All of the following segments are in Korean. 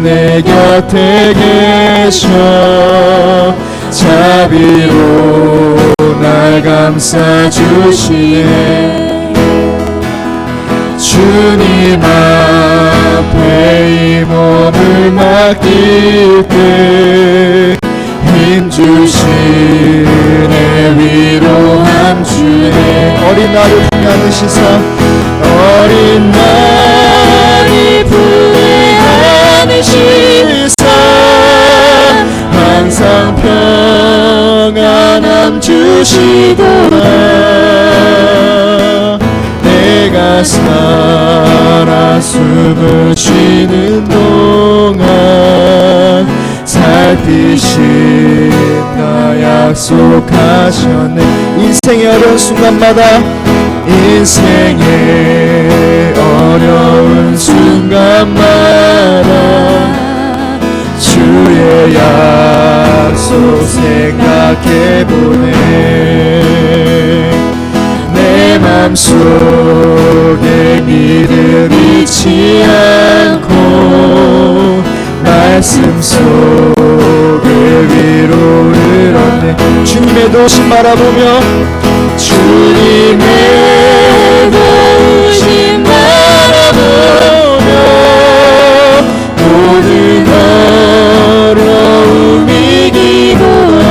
내 곁에 계셔 자비로 날 감싸주시네. 주님 앞에 이 몸을 맡길 때 힘주시네. 위로함 주네. 어린 나를 품에 안으시사 어린 나를 품에 안으시사 항상 평안함 주시도다. 내가 살아 숨을 쉬는 동안 살피신다 약속하셨네. 인생의 어려운 순간마다 인생의 어려운 순간마다 주의 약속 생각해보네. 내 맘속에 믿음 잃지 않고 말씀 속에 위로를 얻네. 주님의 도우심 바라보며 주님의 도우심 바라보며 모든 어려움 이기고야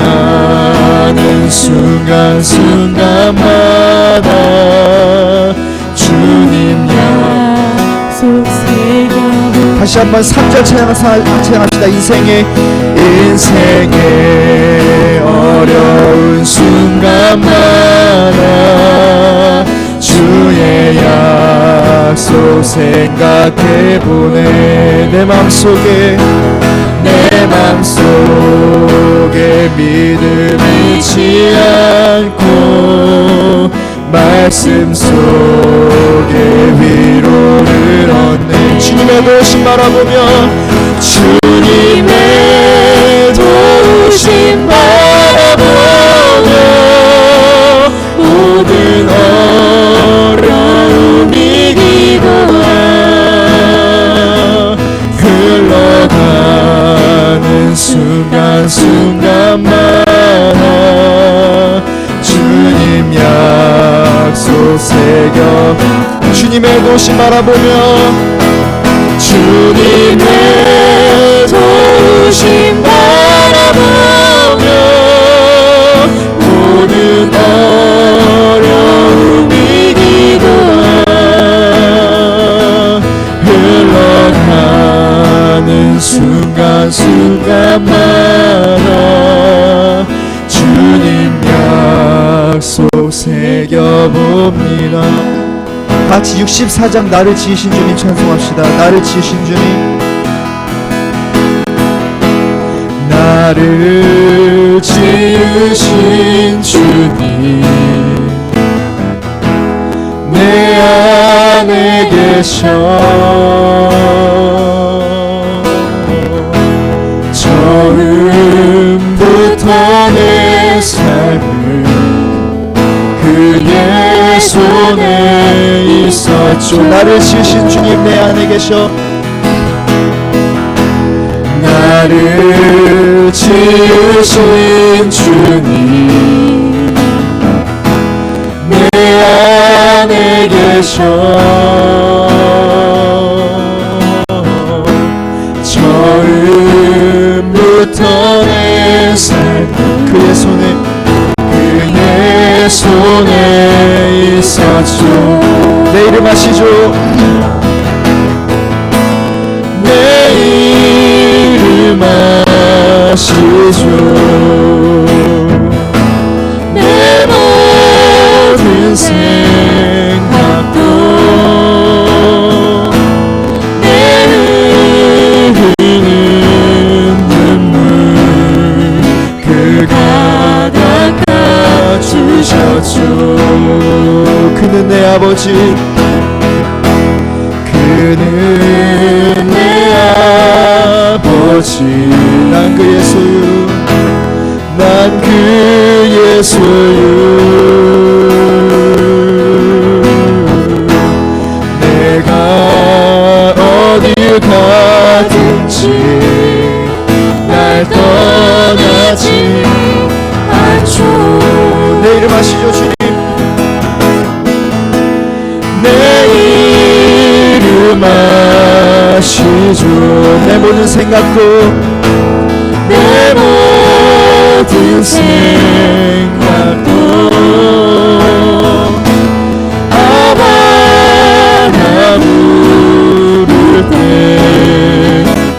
흘러가는 순간순간마다 주님 약속 새겨. 다시 한번 3절 찬양합시다. 인생의 어려운 순간마다 주의 약속 생각해보네. 내 맘속에 믿음 잃지 않고 말씀 속에 위로를 얻네. 주님의 도우심 바라보며 주님의 도우심 바라보며 모든 어려움 이기고야 흘러가는 순간순간마다 주님 약속 새겨. 주님의 도우심 바라보며 주님의 도우심 바라보며 모든 어려움 이기고야 흘러가는 순간순간마다 주님 약속 새겨봅니다. 같이 64장 나를 지으신 주님 찬송합시다. 나를 지으신 주님, 나를 지으신 주님 내 안에 계셔 처음부터 내 삶을 그의 손에 있었죠. 나를 지으신 주님 내 안에 계셔 나를 지으신 주님 내 안에 계셔 처음부터 내 삶 그의 손에 있었죠. 내 이름 아시죠? 내 이름 아시죠? 내 모든 생각도 내 흘리는 눈물 그가 닦아주셨죠. 그는 내 아버지 그는 내 아버지 난 그의 소유 난 그의 소유 내가 내가 어딜 가든지 날 떠나지 않죠. 내 이름 아시죠 주님? 내 이름 아시죠. 내 모든 생각도 내 모든 생각도 아바 나 부를 때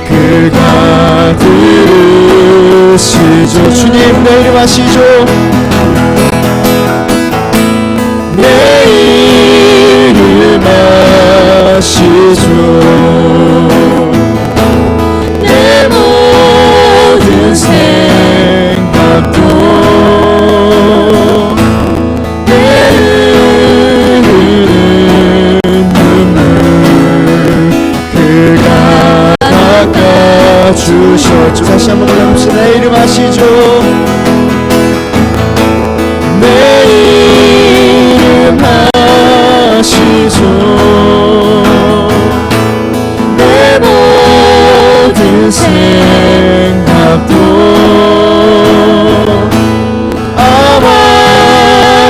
그가 들으시죠. 주님 내 이름 아시죠? 내 이름 아시죠. 내 모든 생각도 내 흐르는 눈물 그가 닦아주셨죠. 다시 한번 불러봅시다. 내 이름 아시죠? 내 이름 아시죠. 내 모든 생각도 아마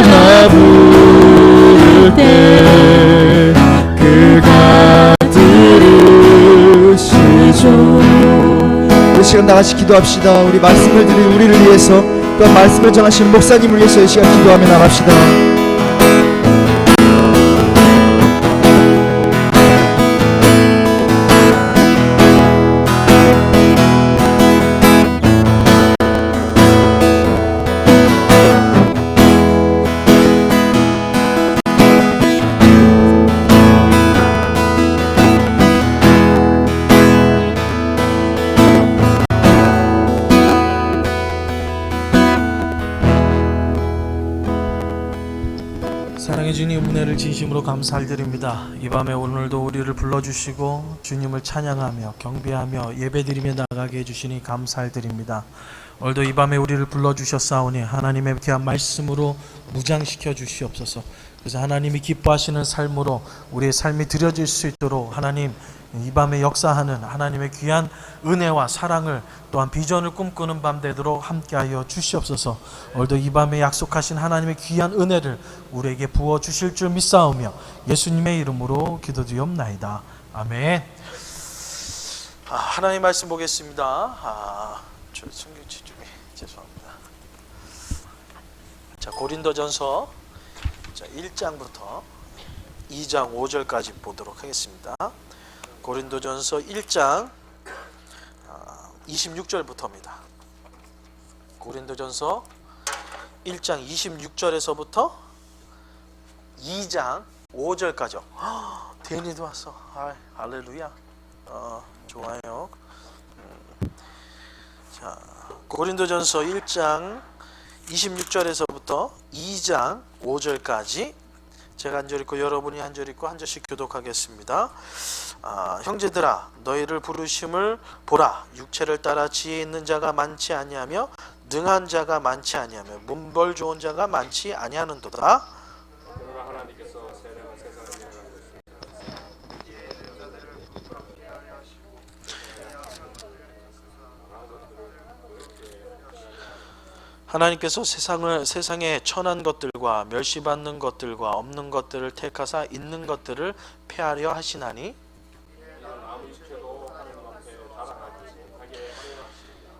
나 부를 때 그가 들으시죠. 이 시간 다같이 기도합시다. 우리 말씀을 들은 우리를 위해서, 또한 말씀을 전하신 목사님을 위해서 이 시간 기도하며 나갑시다. 사랑해 주님, 은혜를 진심으로 감사드립니다. 이 밤에 오늘도 우리를 불러주시고 주님을 찬양하며 경배하며 예배드리며 나가게 해주시니 감사드립니다. 오늘도 이 밤에 우리를 불러주셨사오니 하나님의 귀한 말씀으로 무장시켜 주시옵소서. 그래서 하나님이 기뻐하시는 삶으로 우리의 삶이 드려질 수 있도록 하나님 이 밤에 역사하는 하나님의 귀한 은혜와 사랑을, 또한 비전을 꿈꾸는 밤 되도록 함께하여 주시옵소서. 오늘도 이 밤에 약속하신 하나님의 귀한 은혜를 우리에게 부어주실 줄 믿사오며 예수님의 이름으로 기도드리옵나이다. 아멘. 하나님 말씀 보겠습니다. 성경지 좀 죄송합니다. 자, 고린도전서 1장부터 2장 5절까지 보도록 하겠습니다. 고린도전서 1장 26절부터입니다. 고린도전서 1장 26절에서부터 2장 5절까지. 데니도 왔어. 할렐루야. 좋아요. 자, 고린도전서 1장 26절에서부터 2장 5절까지 제가 한 절 읽고 여러분이 한 절 읽고 한 절씩 교독하겠습니다. 형제들아, 너희를 부르심을 보라. 육체를 따라 지혜 있는 자가 많지 아니하며 능한 자가 많지 아니하며 문벌 좋은 자가 많지 아니하는도다. 하나님께서 세상의 천한 것들과 멸시받는 것들과 없는 것들을 택하사 있는 것들을 폐하려 하시나니,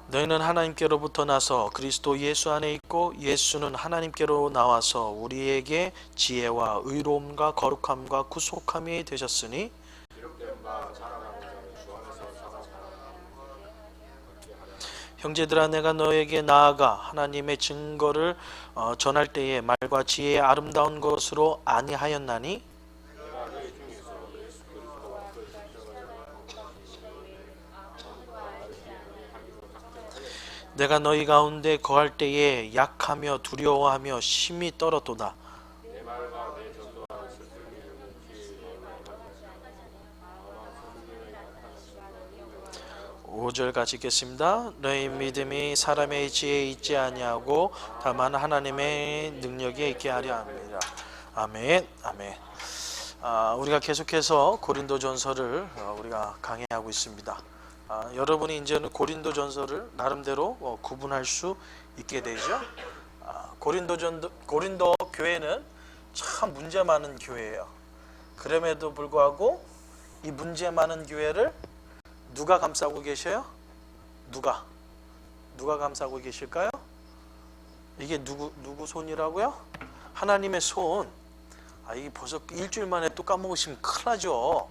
너희는 하나님께로부터 나서 그리스도 예수 안에 있고 예수는 하나님께로 나와서 우리에게 지혜와 의로움과 거룩함과 구속함이 되셨으니, 형제들아, 내가 너에게 나아가 하나님의 증거를 전할 때에 말과 지혜의 아름다운 것으로 아니하였나니, 내가 너희 가운데 거할 때에 약하며 두려워하며 심히 떨었도다. 5절 같이 읽겠습니다. 너희 믿음이 사람의 지혜에 있지 아니하고 다만 하나님의 능력에 있게 하려 합니다. 아멘. 아멘. 우리가 계속해서 고린도전서를 우리가 강의하고 있습니다. 여러분이 이제는 고린도전서를 나름대로 구분할 수 있게 되죠. 고린도 교회는 참 문제 많은 교회예요. 그럼에도 불구하고 이 문제 많은 교회를 누가 감싸고 계셔요? 누가 감싸고 계실까요? 이게 누구 손이라고요? 하나님의 손. 이게 벌써 일주일 만에 또 까먹으시면 큰일 나죠.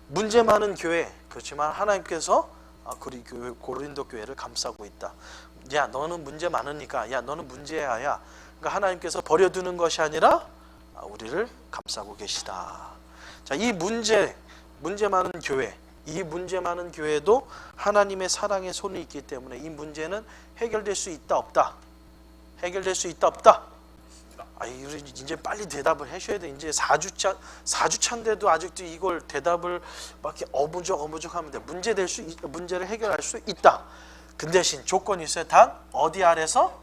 문제 많은 교회. 그렇지만 하나님께서 고린도 교회를 감싸고 있다. 야, 너는 문제 많으니까, 야, 너는 문제야. 야. 그러니까 하나님께서 버려두는 것이 아니라 우리를 감싸고 계시다. 자, 이 문제 많은 교회, 이 문제 많은 교회도 하나님의 사랑의 손이 있기 때문에 이 문제는 해결될 수 있다 없다? 해결될 수 있다 없다? 이제 빨리 대답을 하셔야 돼. 이제 4주차인데도 아직도 이걸 대답을 막 이렇게 어부적 하면 돼. 문제를 해결할 수 있다. 그 대신 조건이 있어요. 단 어디 아래서?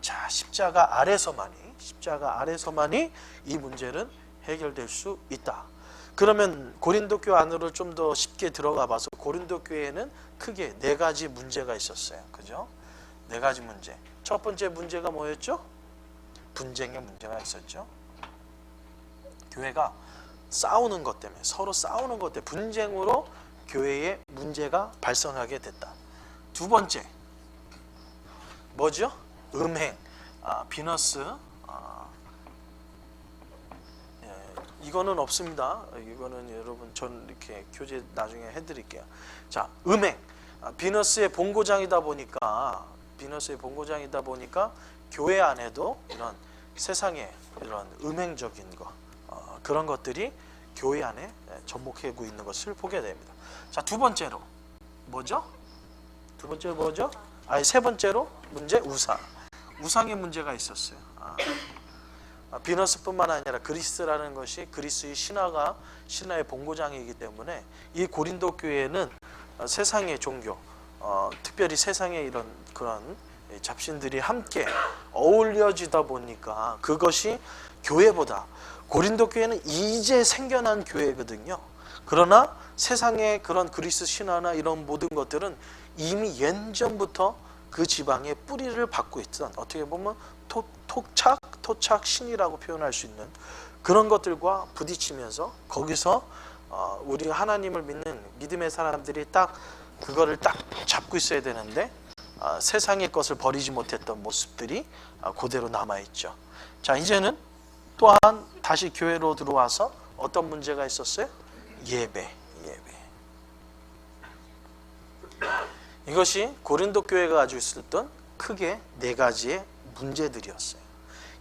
자, 십자가 아래서만이 이 문제는 해결될 수 있다. 그러면 고린도 교회 안으로 좀 더 쉽게 들어가 봐서 고린도 교회에는 크게 4가지 문제가 있었어요. 그죠? 4가지 문제. 첫 번째 문제가 뭐였죠? 분쟁의 문제가 있었죠. 교회가 싸우는 것 때문에, 서로 싸우는 것 때문에 분쟁으로 교회에 문제가 발생하게 됐다. 두 번째 뭐죠? 음행, 비너스. 이거는 없습니다. 이거는 여러분 전 이렇게 교재 나중에 해드릴게요. 자, 음행. 비너스의 본고장이다 보니까 교회 안에도 이런 세상에 이런 음행적인 거, 그런 것들이 교회 안에 접목하고 있는 것을 보게 됩니다. 자, 두 번째로 뭐죠? 세 번째로 문제 우상의 문제가 있었어요. 비너스뿐만 아니라 그리스라는 것이 그리스의 신화의 본고장이기 때문에 이 고린도 교회는 세상의 종교, 특별히 세상의 이런 그런 잡신들이 함께 어울려지다 보니까 그것이 교회보다, 고린도 교회는 이제 생겨난 교회거든요. 그러나 세상의 그런 그리스 신화나 이런 모든 것들은 이미 옛전부터 그 지방에 뿌리를 받고 있던, 어떻게 보면 토착 신이라고 표현할 수 있는 그런 것들과 부딪히면서 거기서 우리 하나님을 믿는 믿음의 사람들이 그거를 딱 잡고 있어야 되는데 세상의 것을 버리지 못했던 모습들이 그대로 남아있죠. 자, 이제는 또한 다시 교회로 들어와서 어떤 문제가 있었어요? 예배. 이것이 고린도 교회가 가지고 있었던 크게 4가지의 문제들이었어요.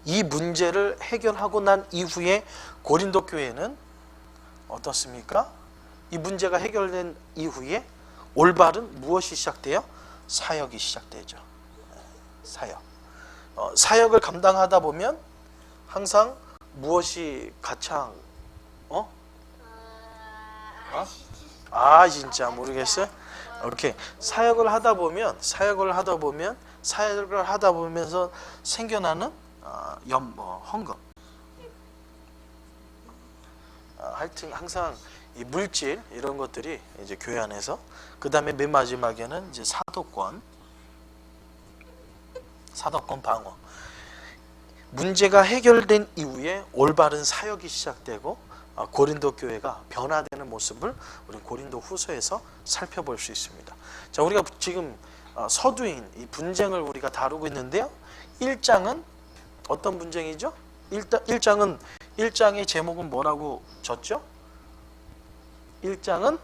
이 문제를 해결하고 난 이후에 고린도 교회는 어떻습니까? 이 문제가 해결된 이후에 올바른 무엇이 시작돼요? 사역이 시작되죠. 사역을 감당하다 보면 항상 무엇이 가장 진짜 모르겠어요. 이렇게 사역을 하다 보면서 생겨나는 헌금. 하여튼 항상 이 물질 이런 것들이 이제 교회 안에서, 그 다음에 맨 마지막에는 이제 사도권 방어. 문제가 해결된 이후에 올바른 사역이 시작되고 고린도 교회가 변화되는 모습을 우리 고린도 후서에서 살펴볼 수 있습니다. 자, 우리가 지금 서두인 이 분쟁을 우리가 다루고 있는데요. 1장은 어떤 분쟁이죠? 1장의 제목은 뭐라고 졌죠? 1장은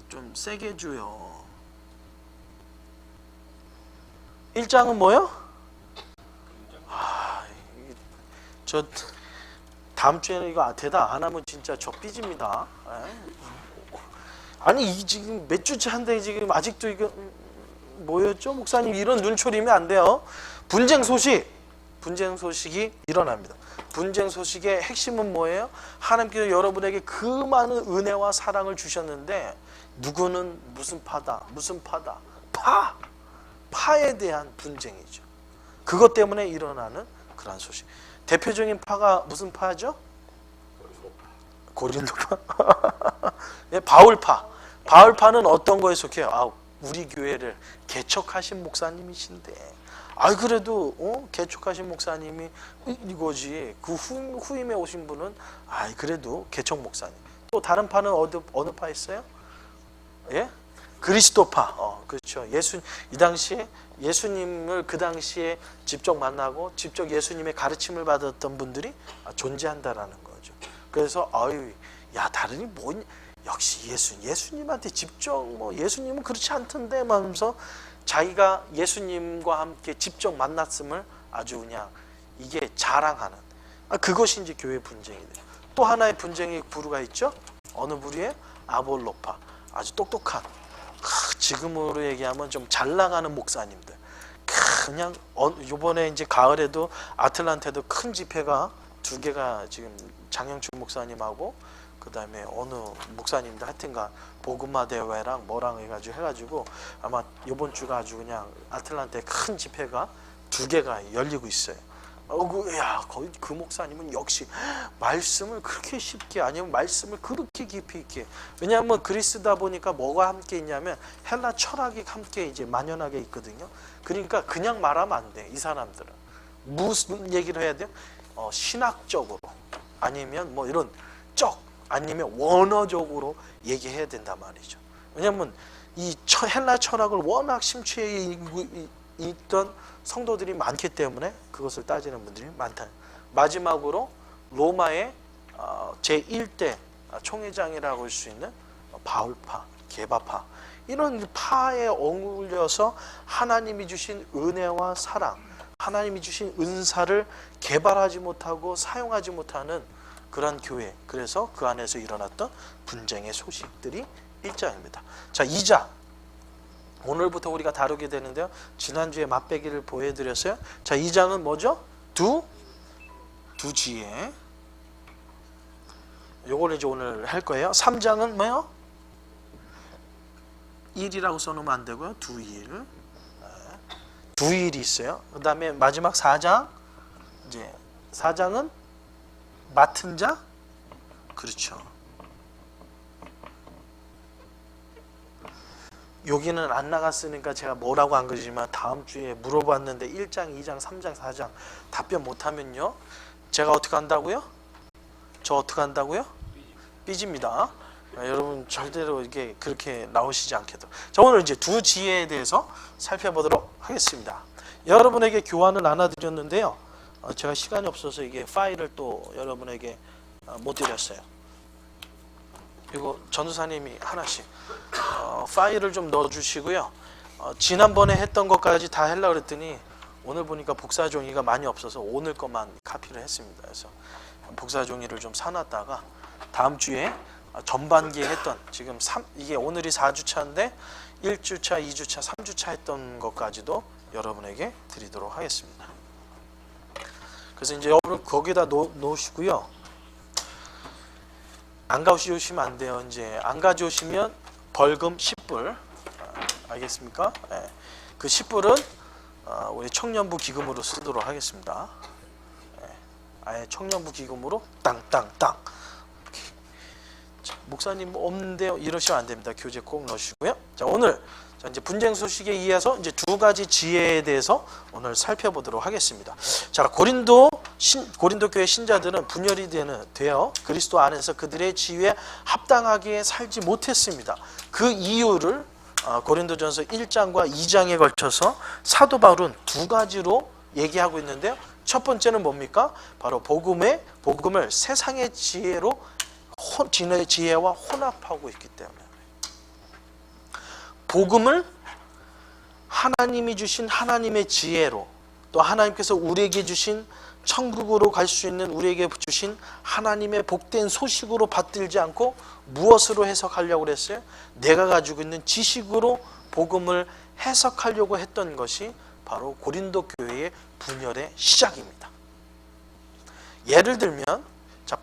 좀 세게 줘요. 1장은 뭐요? 저 다음 주에는 이거 대답 안 하면 진짜 저 삐집니다. 아니 지금 몇 주째 한데 지금 아직도 이거 뭐였죠? 목사님 이런 눈초리면 안 돼요. 분쟁 소식이 일어납니다. 분쟁 소식의 핵심은 뭐예요? 하나님께서 여러분에게 그 많은 은혜와 사랑을 주셨는데 누구는 무슨 파다 파에 대한 분쟁이죠. 그것 때문에 일어나는 그러한 소식. 대표적인 파가 무슨 파죠? 고린도파. 예, 바울파. 바울파는 어떤 거에 속해요? 아, 우리 교회를 개척하신 목사님이신데. 아, 그래도 개척하신 목사님이 이거지. 그 후임에 오신 분은 그래도 개척 목사님. 또 다른 파는 어느 파 있어요? 예? 그리스도파. 그렇죠. 이 당시에 예수님을 그 당시에 직접 만나고 직접 예수님의 가르침을 받았던 분들이 존재한다라는 거죠. 그래서 다른이 뭐냐? 역시 예수님한테 직접 예수님은 그렇지 않던데 하면서 자기가 예수님과 함께 직접 만났음을 아주 그냥 이게 자랑하는 그것이 이제 교회 분쟁이 돼요. 또 하나의 분쟁의 부류가 있죠. 어느 부류에? 아볼로파. 아주 똑똑한 지금으로 얘기하면 좀 잘 나가는 목사님들. 그냥 이번에 이제 가을에도 아틀란타에도 큰 집회가 2개가 지금 장영출 목사님하고 그 다음에 어느 목사님들 하여튼간 복음화 대회랑 뭐랑 해가지고 아마 이번 주가 아주 그냥 아틀란타에 큰 집회가 2개가 열리고 있어요. 거기 그 목사님은 역시 말씀을 그렇게 쉽게 아니면 말씀을 그렇게 깊이 있게. 왜냐하면 그리스다 보니까 뭐가 함께 있냐면 헬라 철학이 함께 이제 만연하게 있거든요. 그러니까 그냥 말하면 안 돼. 이 사람들은 무슨 얘기를 해야 돼요? 신학적으로 아니면 이런 아니면 원어적으로 얘기해야 된단 말이죠. 왜냐하면 이 헬라 철학을 워낙 심취해 있던 성도들이 많기 때문에 그것을 따지는 분들이 많다. 마지막으로 로마의 제1대 총회장이라고 할 수 있는 바울파, 게바파, 이런 파에 어울려서 하나님이 주신 은혜와 사랑, 하나님이 주신 은사를 개발하지 못하고 사용하지 못하는 그런 교회. 그래서 그 안에서 일어났던 분쟁의 소식들이 1장입니다. 자, 2장. 오늘부터 우리가 다루게 되는데요. 지난주에 맛배기를 보여드렸어요. 자, 2장은 뭐죠? 두지혜. 요걸 이제 오늘 할 거예요. 3장은 뭐요? 1이라고 써놓으면 안 되고요. 두일. 두일이 있어요. 그 다음에 마지막 4장. 이제 4장은 맡은 자? 그렇죠. 여기는 안 나갔으니까 제가 뭐라고 한 거지만 다음 주에 물어봤는데 1장, 2장, 3장, 4장 답변 못하면요. 제가 어떻게 한다고요? 저 어떻게 한다고요? 삐집니다. 여러분 절대로 이게 그렇게 나오시지 않게도. 자, 오늘 이제 두지혜에 대해서 살펴보도록 하겠습니다. 여러분에게 교환을 나눠드렸는데요. 제가 시간이 없어서 이게 파일을 또 여러분에게 못 드렸어요. 이거 전도사님이 하나씩 파일을 좀 넣어주시고요. 지난번에 했던 것까지 다 하려고 그랬더니 오늘 보니까 복사 종이가 많이 없어서 오늘 것만 카피를 했습니다. 그래서 복사 종이를 좀 사놨다가 다음 주에 전반기에 했던 지금 이게 오늘이 4주차인데 1주차, 2주차, 3주차 했던 것까지도 여러분에게 드리도록 하겠습니다. 그래서 이제 여러분 거기다 놓으시고요. 안 가져오시면 안 돼요. 이제 안 가져오시면 벌금 10불. 알겠습니까? 네. 그 10불은 우리 청년부 기금으로 쓰도록 하겠습니다. 네. 아예 청년부 기금으로 땅땅땅. 목사님 없는데요. 이러시면 안 됩니다. 교재 꼭 넣으시고요. 자, 오늘 이제 분쟁 소식에 의해서 이제 2가지 지혜에 대해서 오늘 살펴보도록 하겠습니다. 자, 고린도 교회 신자들은 분열이 되어 그리스도 안에서 그들의 지위에 합당하게 살지 못했습니다. 그 이유를 고린도전서 1장과 2장에 걸쳐서 사도 바울은 2가지로 얘기하고 있는데요. 첫 번째는 뭡니까? 바로 복음을 세상의 지혜로 지혜와 혼합하고 있기 때문에 복음을 하나님이 주신 하나님의 지혜로 또 하나님께서 우리에게 주신 천국으로 갈 수 있는 우리에게 주신 하나님의 복된 소식으로 받들지 않고 무엇으로 해석하려고 그랬어요? 내가 가지고 있는 지식으로 복음을 해석하려고 했던 것이 바로 고린도 교회의 분열의 시작입니다. 예를 들면 자,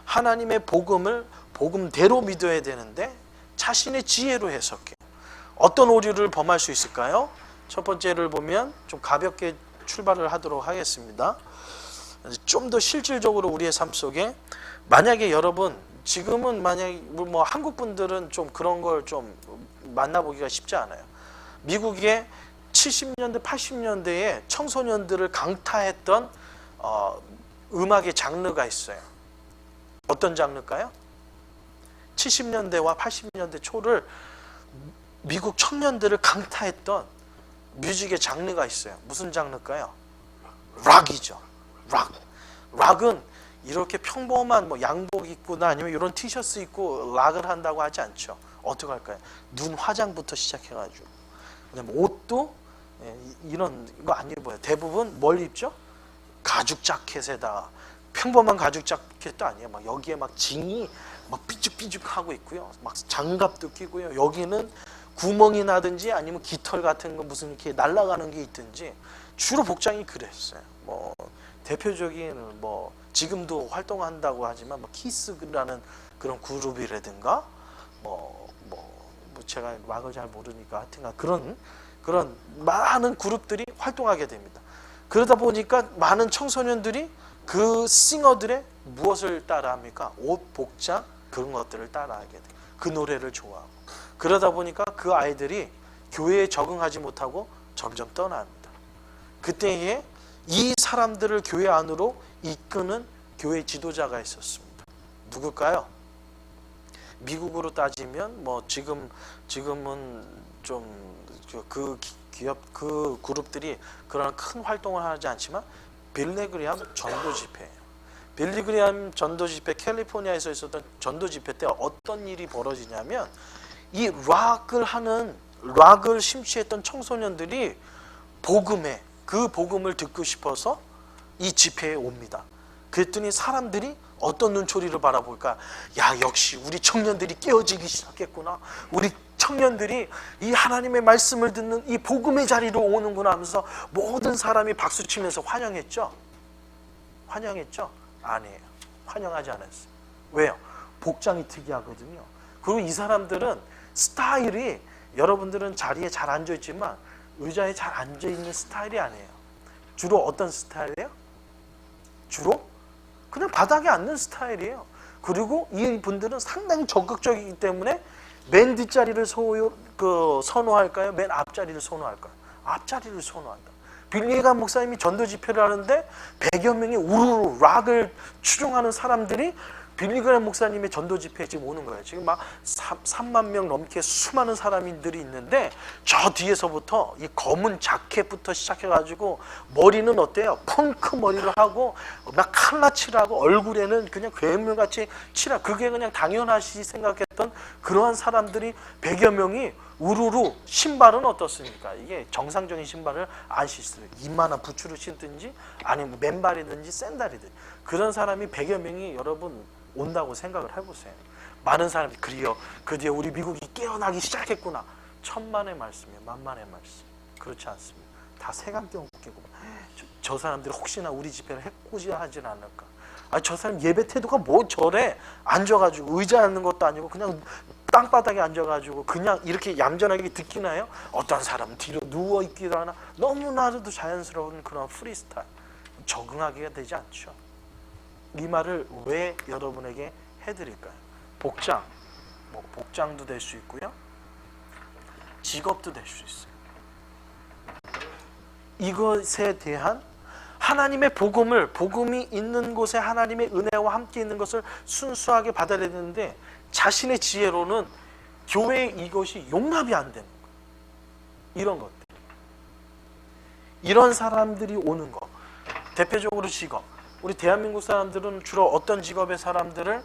하나님의 복음을 복음대로 믿어야 되는데 자신의 지혜로 해석해요. 어떤 오류를 범할 수 있을까요? 첫 번째를 보면 좀 가볍게 출발을 하도록 하겠습니다. 좀 더 실질적으로 우리의 삶 속에 만약에 여러분 지금은 만약에 뭐 한국 분들은 좀 그런 걸 좀 만나보기가 쉽지 않아요. 미국의 70년대 80년대에 청소년들을 강타했던 음악의 장르가 있어요. 어떤 장르일까요? 70년대와 80년대 초를 미국 청년들을 강타했던 뮤직의 장르가 있어요. 무슨 장르일까요? 락이죠. 락은 이렇게 평범한 뭐 양복 입고나 아니면 이런 티셔츠 입고 락을 한다고 하지 않죠. 어떻게 할까요? 눈 화장부터 시작해가지고 그다음에 옷도 이런 거 안 입어요. 대부분 뭘 입죠? 가죽 자켓에다가 평범한 가죽 자켓도 아니에요. 막 여기에 막 징이 막 삐죽삐죽하고 있고요. 막 장갑도 끼고요. 여기는 구멍이 나든지 아니면 깃털 같은 거 무슨 이렇게 날아가는 게 있든지 주로 복장이 그랬어요. 뭐 대표적인 뭐 지금도 활동한다고 하지만 뭐 키스라는 그런 그룹이라든가 뭐 제가 락을 잘 모르니까 하여튼간 그런 많은 그룹들이 활동하게 됩니다. 그러다 보니까 많은 청소년들이 그 싱어들의 무엇을 따라합니까? 옷, 복장 그런 것들을 따라하게 돼요. 그 노래를 좋아하고 그러다 보니까 그 아이들이 교회에 적응하지 못하고 점점 떠납니다. 그때에 이 사람들을 교회 안으로 이끄는 교회 지도자가 있었습니다. 누굴까요? 미국으로 따지면 뭐 지금은 좀 그 기업 그 그룹들이 그런 큰 활동을 하지 않지만 빌리 그레이엄 전도 집회예요. 빌리 그레이엄 전도 집회 캘리포니아에서 있었던 전도 집회 때 어떤 일이 벌어지냐면 이 락을 심취했던 청소년들이 그 복음을 듣고 싶어서 이 집회에 옵니다. 그랬더니 사람들이 어떤 눈초리를 바라볼까? 야, 역시 우리 청년들이 깨어지기 시작했구나. 우리 청년들이 이 하나님의 말씀을 듣는 이 복음의 자리로 오는구나 하면서 모든 사람이 박수치면서 환영했죠? 환영했죠? 아니에요. 환영하지 않았어요. 왜요? 복장이 특이하거든요. 그리고 이 사람들은 스타일이 여러분들은 자리에 잘 앉아있지만 의자에 잘 앉아있는 스타일이 아니에요. 주로 어떤 스타일이에요? 주로 그냥 바닥에 앉는 스타일이에요. 그리고 이 분들은 상당히 적극적이기 때문에 맨 뒷자리를 선호할까요? 맨 앞자리를 선호할까요? 앞자리를 선호한다. 빌리그레이엄 목사님이 전도 집회를 하는데 100여 명의 우르르 락을 추종하는 사람들이 빌리그레이엄 목사님의 전도 집회에 지금 오는 거예요. 지금 막 3만 명 넘게 수많은 사람들이 있는데 저 뒤에서부터 이 검은 자켓부터 시작해가지고 머리는 어때요? 펑크 머리를 하고 막 칼라칠하고 얼굴에는 그냥 괴물같이 칠하. 그게 그냥 당연하시 생각했던 그러한 사람들이 100여 명이 우르르 신발은 어떻습니까? 이게 정상적인 신발을 안 신어요. 이만한 부츠를 신든지 아니면 맨발이든지 샌달이든지 그런 사람이 100여 명이 여러분 온다고 생각을 해보세요. 많은 사람들이 그리요. 그 뒤에 우리 미국이 깨어나기 시작했구나. 천만의 말씀이에요. 만만의 말씀. 그렇지 않습니다. 다 색안경 끼고 저 사람들이 혹시나 우리 집회를 해코지하진 않을까. 저 사람 예배 태도가 뭐 저래. 앉아가지고 의자에 앉는 것도 아니고 그냥 땅바닥에 앉아가지고 그냥 이렇게 얌전하게 듣기나요? 어떤 사람은 뒤로 누워있기도 하나. 너무나도 자연스러운 그런 프리스타일. 적응하기가 되지 않죠. 이 말을 왜 여러분에게 해드릴까요? 복장, 뭐 복장도 될 수 있고요, 직업도 될 수 있어요. 이것에 대한 하나님의 복음이 있는 곳에 하나님의 은혜와 함께 있는 것을 순수하게 받아들여야 되는데 자신의 지혜로는 교회에 이것이 용납이 안 되는 거예요. 이런 것들, 이런 사람들이 오는 거. 대표적으로 직업. 우리 대한민국 사람들은 주로 어떤 직업의 사람들을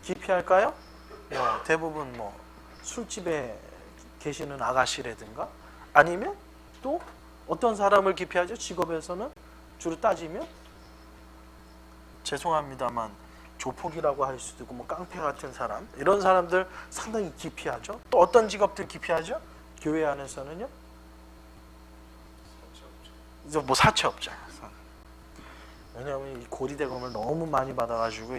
기피할까요? 대부분 술집에 계시는 아가씨라든가 아니면 또 어떤 사람을 기피하죠? 직업에서는 주로 따지면 죄송합니다만 조폭이라고 할 수도 있고 깡패 같은 사람, 이런 사람들 상당히 기피하죠. 또 어떤 직업들 기피하죠? 교회 안에서는요? 사채업자. 왜냐하면 이 고리대금을 너무 많이 받아가지고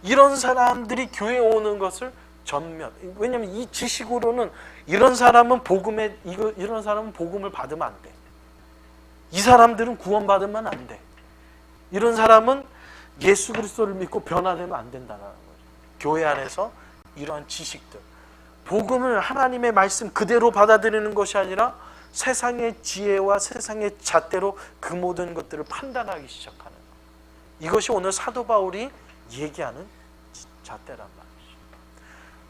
이런 사람들이 교회에 오는 것을 왜냐하면 이 지식으로는 이런 사람은 복음을 받으면 안 돼. 이 사람들은 구원받으면 안 돼. 이런 사람은 예수 그리스도를 믿고 변화되면 안 된다는 거죠. 교회 안에서 이러한 지식들, 복음을 하나님의 말씀 그대로 받아들이는 것이 아니라 세상의 지혜와 세상의 잣대로 그 모든 것들을 판단하기 시작하는 것. 이것이 오늘 사도 바울이 얘기하는 잣대란 말이죠.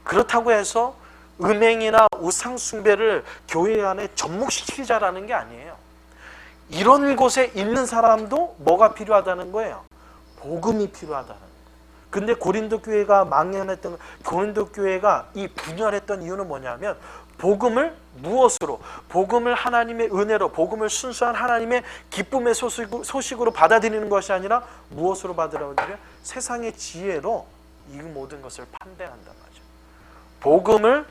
그렇다고 해서 음행이나 우상 숭배를 교회 안에 접목시키자라는 게 아니에요. 이런 곳에 있는 사람도 뭐가 필요하다는 거예요? 복음이 필요하다는 거예요. 근데 고린도 교회가 망연했던, 고린도 교회가 이 분열했던 이유는 뭐냐면 복음을 무엇으로? 복음을 하나님의 은혜로, 복음을 순수한 하나님의 기쁨의 소식으로 받아들이는 것이 아니라 무엇으로 받아들여요? 세상의 지혜로 이 모든 것을 판단한단 말이죠. 복음을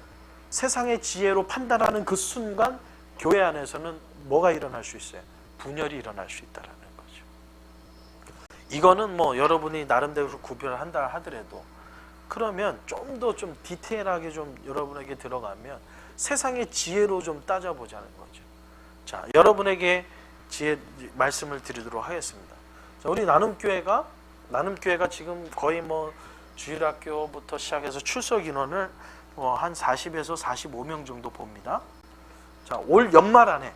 세상의 지혜로 판단하는 그 순간 교회 안에서는 뭐가 일어날 수 있어요? 분열이 일어날 수 있다라는 거죠. 이거는 뭐 여러분이 나름대로 구별을 한다 하더라도, 그러면 좀 더 좀 디테일하게 좀 여러분에게 들어가면 세상의 지혜로 좀 따져보자는 거죠. 자, 여러분에게 지혜 말씀을 드리도록 하겠습니다. 자, 우리 나눔교회가 지금 거의 뭐 주일학교부터 시작해서 출석 인원을 한 40에서 45명 정도 봅니다. 자, 올 연말 안에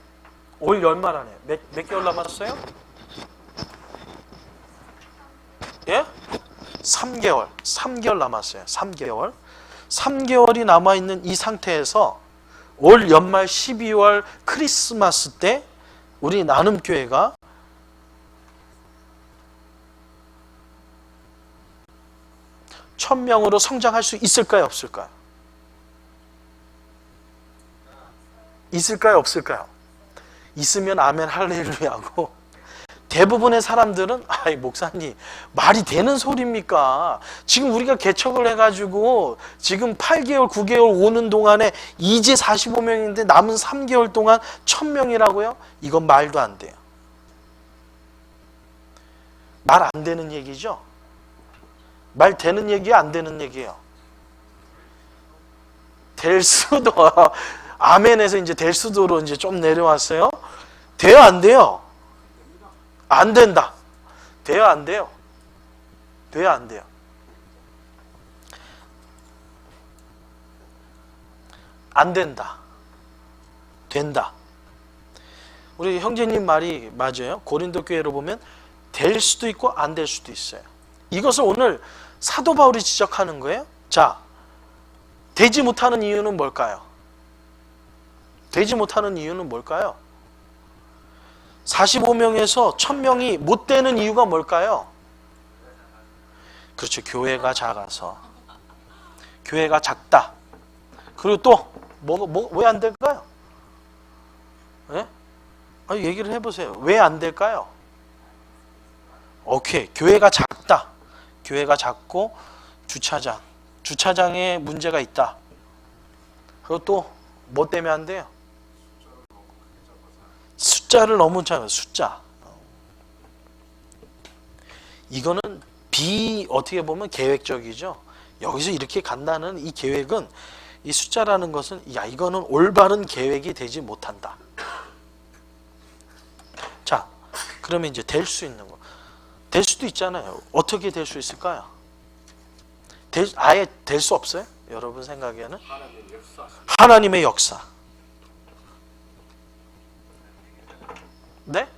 몇 개월 남았어요? 예? 3개월 남았어요. 3개월이 남아있는 이 상태에서 올 연말 12월 크리스마스 때 우리 나눔교회가 (1000명으로) 성장할 수 있을까요? 없을까요? 있을까요? 없을까요? 있으면 아멘 할렐루야고, 대부분의 사람들은 아이 목사님 말이 되는 소리입니까? 지금 우리가 개척을 해가지고 지금 8개월 9개월 오는 동안에 이제 45명인데 남은 3개월 동안 1000명이라고요? 이건 말도 안 돼요. 말 안 되는 얘기죠? 말 되는 얘기야 안 되는 얘기예요? 될 수도, 아멘에서 이제 될 수도로 이제 좀 내려왔어요. 돼요 안 돼요? 안 된다. 돼요 안 돼요? 돼요 안 돼요? 안 된다. 된다. 우리 형제님 말이 맞아요. 고린도 교회로 보면 될 수도 있고 안 될 수도 있어요. 이것을 오늘 사도 바울이 지적하는 거예요. 자, 되지 못하는 이유는 뭘까요? 되지 못하는 이유는 뭘까요? 45명에서 1000명이 못 되는 이유가 뭘까요? 그렇죠. 교회가 작아서. 교회가 작다. 그리고 또 왜 안 될까요? 예? 아니, 얘기를 해보세요. 왜 안 될까요? 오케이. 교회가 작다. 교회가 작고 주차장에 문제가 있다. 그리고 또 뭐 때문에 안 돼요? 숫자를 너무 작아요. 숫자. 이거는 어떻게 보면 계획적이죠. 여기서 이렇게 간다는 이 계획은, 이 숫자라는 것은 이거는 올바른 계획이 되지 못한다. 자, 그러면 이제 될 수 있는 거. 될 수도 있잖아요. 어떻게 될 수 있을까요? 아예 될 수 없어요? 여러분 생각에는? 하나님의 역사. 네?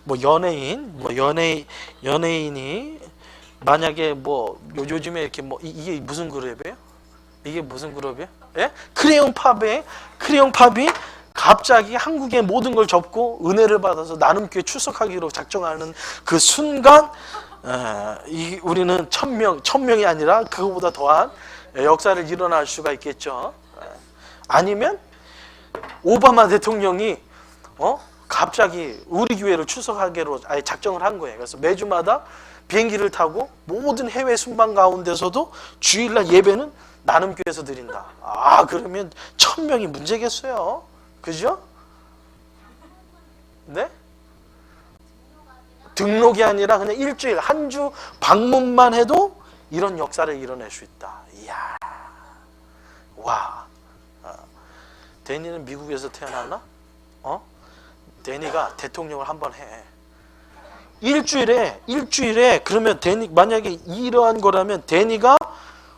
뭐 연예인이 만약에 뭐 요즘에 이렇게 뭐 이게 무슨 그룹이에요? 이게 무슨 그룹이에요? 예? 크레용팝이 갑자기 한국의 모든 걸 접고 은혜를 받아서 나눔교회 출석하기로 작정하는 그 순간, 우리는 1000명이 아니라 그거보다 더한 역사를 일어날 수가 있겠죠. 아니면 오바마 대통령이 갑자기 우리 교회를 출석하기로 아예 작정을 한 거예요. 그래서 매주마다 비행기를 타고 모든 해외 순방 가운데서도 주일날 예배는 나눔교회에서 드린다. 그러면 1000명이 문제겠어요. 그죠? 네? 등록이 아니라 그냥 일주일, 한 주 방문만 해도 이런 역사를 이뤄낼 수 있다. 이야, 와. 데니는 미국에서 태어났나? 데니가 대통령을 한번 해. 일주일에 그러면 데니, 만약에 이러한 거라면 데니가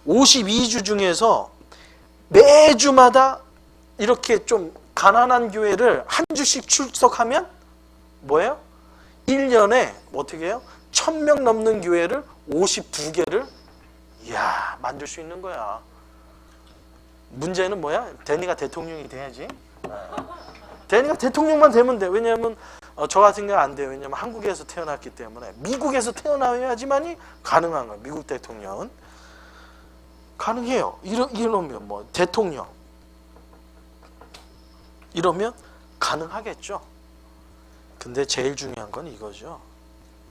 52주 중에서 매주마다 이렇게 좀 가난한 교회를 한 주씩 출석하면 뭐예요? 1년에 어떻게 해요? 1000명 넘는 교회를 52개를 만들 수 있는 거야. 문제는 뭐야? 데니가 대통령이 돼야지. 데니가 대통령만 되면 돼. 왜냐하면 저 같은 경우는 안 돼요. 왜냐하면 한국에서 태어났기 때문에. 미국에서 태어나야지만이 가능한 거예요. 미국 대통령은 가능해요. 이러면 뭐 대통령 이러면 가능하겠죠. 근데 제일 중요한 건 이거죠.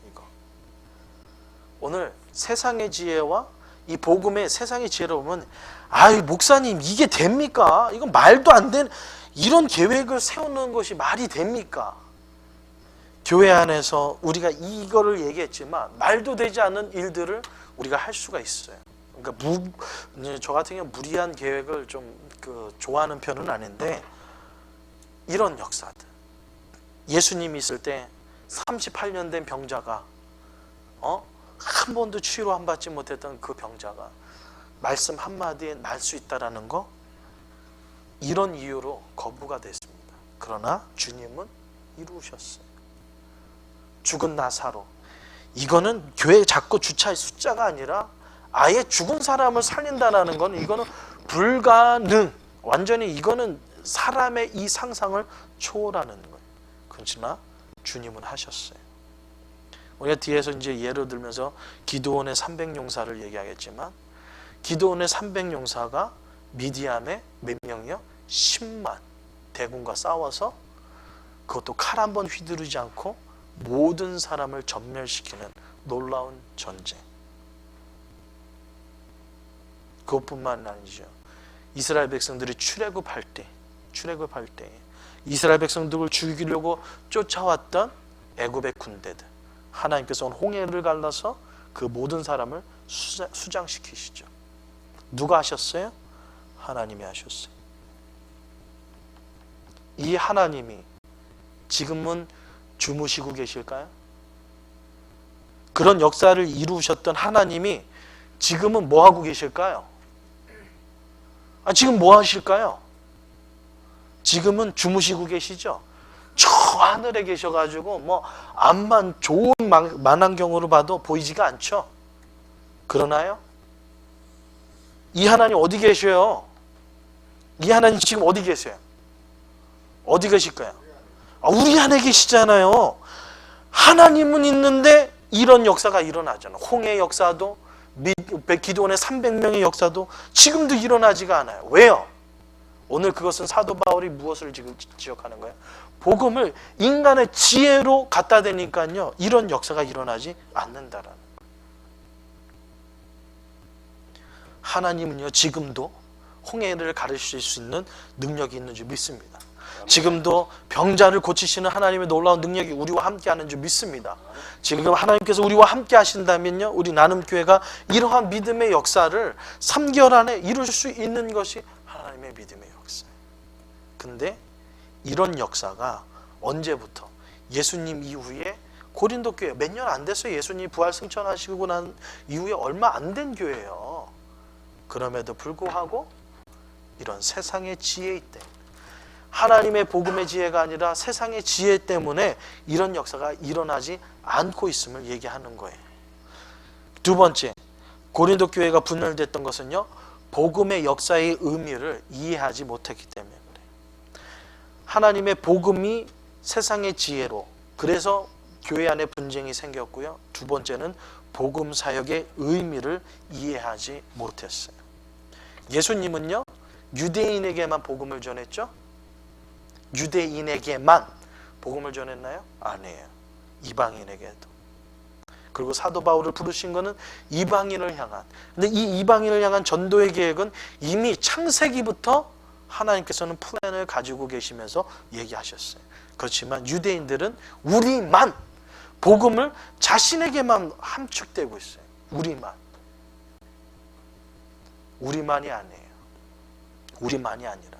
이거. 오늘 세상의 지혜와 이 복음의 세상의 지혜를 보면 목사님 이게 됩니까? 이건 말도 안 되는 이런 계획을 세우는 것이 말이 됩니까? 교회 안에서 우리가 이거를 얘기했지만 말도 되지 않는 일들을 우리가 할 수가 있어요. 그러니까 저 같은 경우 무리한 계획을 좀 좋아하는 편은 아닌데 이런 역사들. 예수님이 있을 때 38년 된 병자가 한 번도 치료 안 받지 못했던 그 병자가 말씀 한마디에 날 수 있다라는 거, 이런 이유로 거부가 됐습니다. 그러나 주님은 이루셨어요. 죽은 나사로. 이거는 교회 자꾸 주차의 숫자가 아니라 아예 죽은 사람을 살린다는 건 이거는 불가능. 완전히 이거는 사람의 이 상상을 초월하는 거예요. 그렇지만 주님은 하셨어요. 우리가 뒤에서 이제 예를 들면서 기드온의 300용사를 얘기하겠지만 기드온의 300용사가 미디안의 몇 명이요? 10만 대군과 싸워서 그것도 칼 한 번 휘두르지 않고 모든 사람을 전멸시키는 놀라운 전쟁. 그것뿐만 아니죠. 이스라엘 백성들이 출애굽할 때 이스라엘 백성들을 죽이려고 쫓아왔던 애굽의 군대들, 하나님께서 홍해를 갈라서 그 모든 사람을 수장시키시죠. 누가 하셨어요? 하나님이 하셨어요. 이 하나님이 지금은 주무시고 계실까요? 그런 역사를 이루셨던 하나님이 지금은 뭐 하고 계실까요? 지금 뭐 하실까요? 지금은 주무시고 계시죠? 저 하늘에 계셔가지고 뭐 암만 좋은 만안경으로 봐도 보이지가 않죠? 그러나요? 이 하나님 어디 계셔요? 이 하나님 지금 어디 계세요? 어디 계실까요? 우리 안에 계시잖아요. 하나님은 있는데 이런 역사가 일어나잖아요. 홍해 역사도 기드온의 300명의 역사도 지금도 일어나지가 않아요. 왜요? 오늘 그것은 사도 바울이 무엇을 지금 지적하는 거예요? 복음을 인간의 지혜로 갖다 대니까요, 이런 역사가 일어나지 않는다라는 거예요. 하나님은요, 지금도 홍해를 가르칠 수 있는 능력이 있는 줄 믿습니다. 지금도 병자를 고치시는 하나님의 놀라운 능력이 우리와 함께 하는 줄 믿습니다. 지금 하나님께서 우리와 함께 하신다면요, 우리 나눔교회가 이러한 믿음의 역사를 3개월 안에 이룰 수 있는 것이 하나님의 믿음의 역사예요. 근데 이런 역사가 언제부터? 예수님 이후에 고린도 교회 몇 년 안 됐어요. 예수님이 부활 승천하시고 난 이후에 얼마 안 된 교회예요. 그럼에도 불구하고 이런 세상의 지혜 때문에, 하나님의 복음의 지혜가 아니라 세상의 지혜 때문에 이런 역사가 일어나지 않고 있음을 얘기하는 거예요. 두 번째, 고린도 교회가 분열됐던 것은요, 복음의 역사의 의미를 이해하지 못했기 때문에 그래요. 하나님의 복음이 세상의 지혜로, 그래서 교회 안에 분쟁이 생겼고요. 두 번째는 복음 사역의 의미를 이해하지 못했어요. 예수님은요, 유대인에게만 복음을 전했죠? 유대인에게만 복음을 전했나요? 아니에요. 이방인에게도. 그리고 사도 바울을 부르신 것은 이방인을 향한, 근데 이 이방인을 향한 전도의 계획은 이미 창세기부터 하나님께서는 플랜을 가지고 계시면서 얘기하셨어요. 그렇지만 유대인들은 우리만, 복음을 자신에게만 함축되고 있어요. 우리만이 아니에요. 우리만이 아니라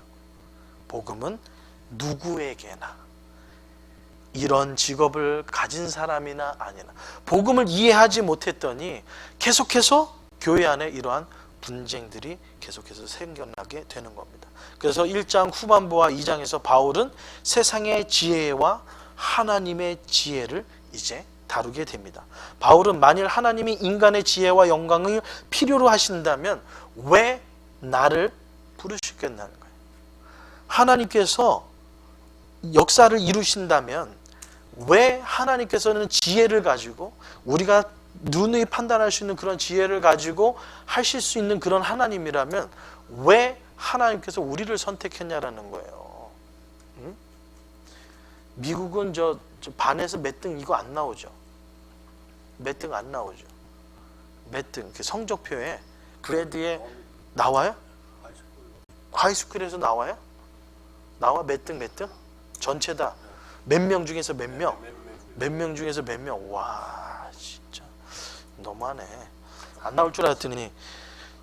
복음은 누구에게나, 이런 직업을 가진 사람이나 아니나 복음을 이해하지 못했더니 계속해서 교회 안에 이러한 분쟁들이 계속해서 생겨나게 되는 겁니다. 그래서 1장 후반부와 2장에서 바울은 세상의 지혜와 하나님의 지혜를 이제 다루게 됩니다. 바울은 만일 하나님이 인간의 지혜와 영광을 필요로 하신다면 왜 나를 부르시겠다는 거예요. 하나님께서 역사를 이루신다면 왜 하나님께서는 지혜를 가지고 우리가 눈이 판단할 수 있는 그런 지혜를 가지고 하실 수 있는 그런 하나님이라면 왜 하나님께서 우리를 선택했냐라는 거예요. 응? 미국은 저 반에서 몇 등 이거 안 나오죠. 몇 등 안 나오죠. 몇 등 성적표에 그레드에 나와요? 하이스쿨에서 나와요? 나와 몇 등 몇 등? 전체 다 몇 명 중에서 몇 명? 몇 명 중에서 몇 명? 와 진짜 너무하네. 안 나올 줄 알았더니.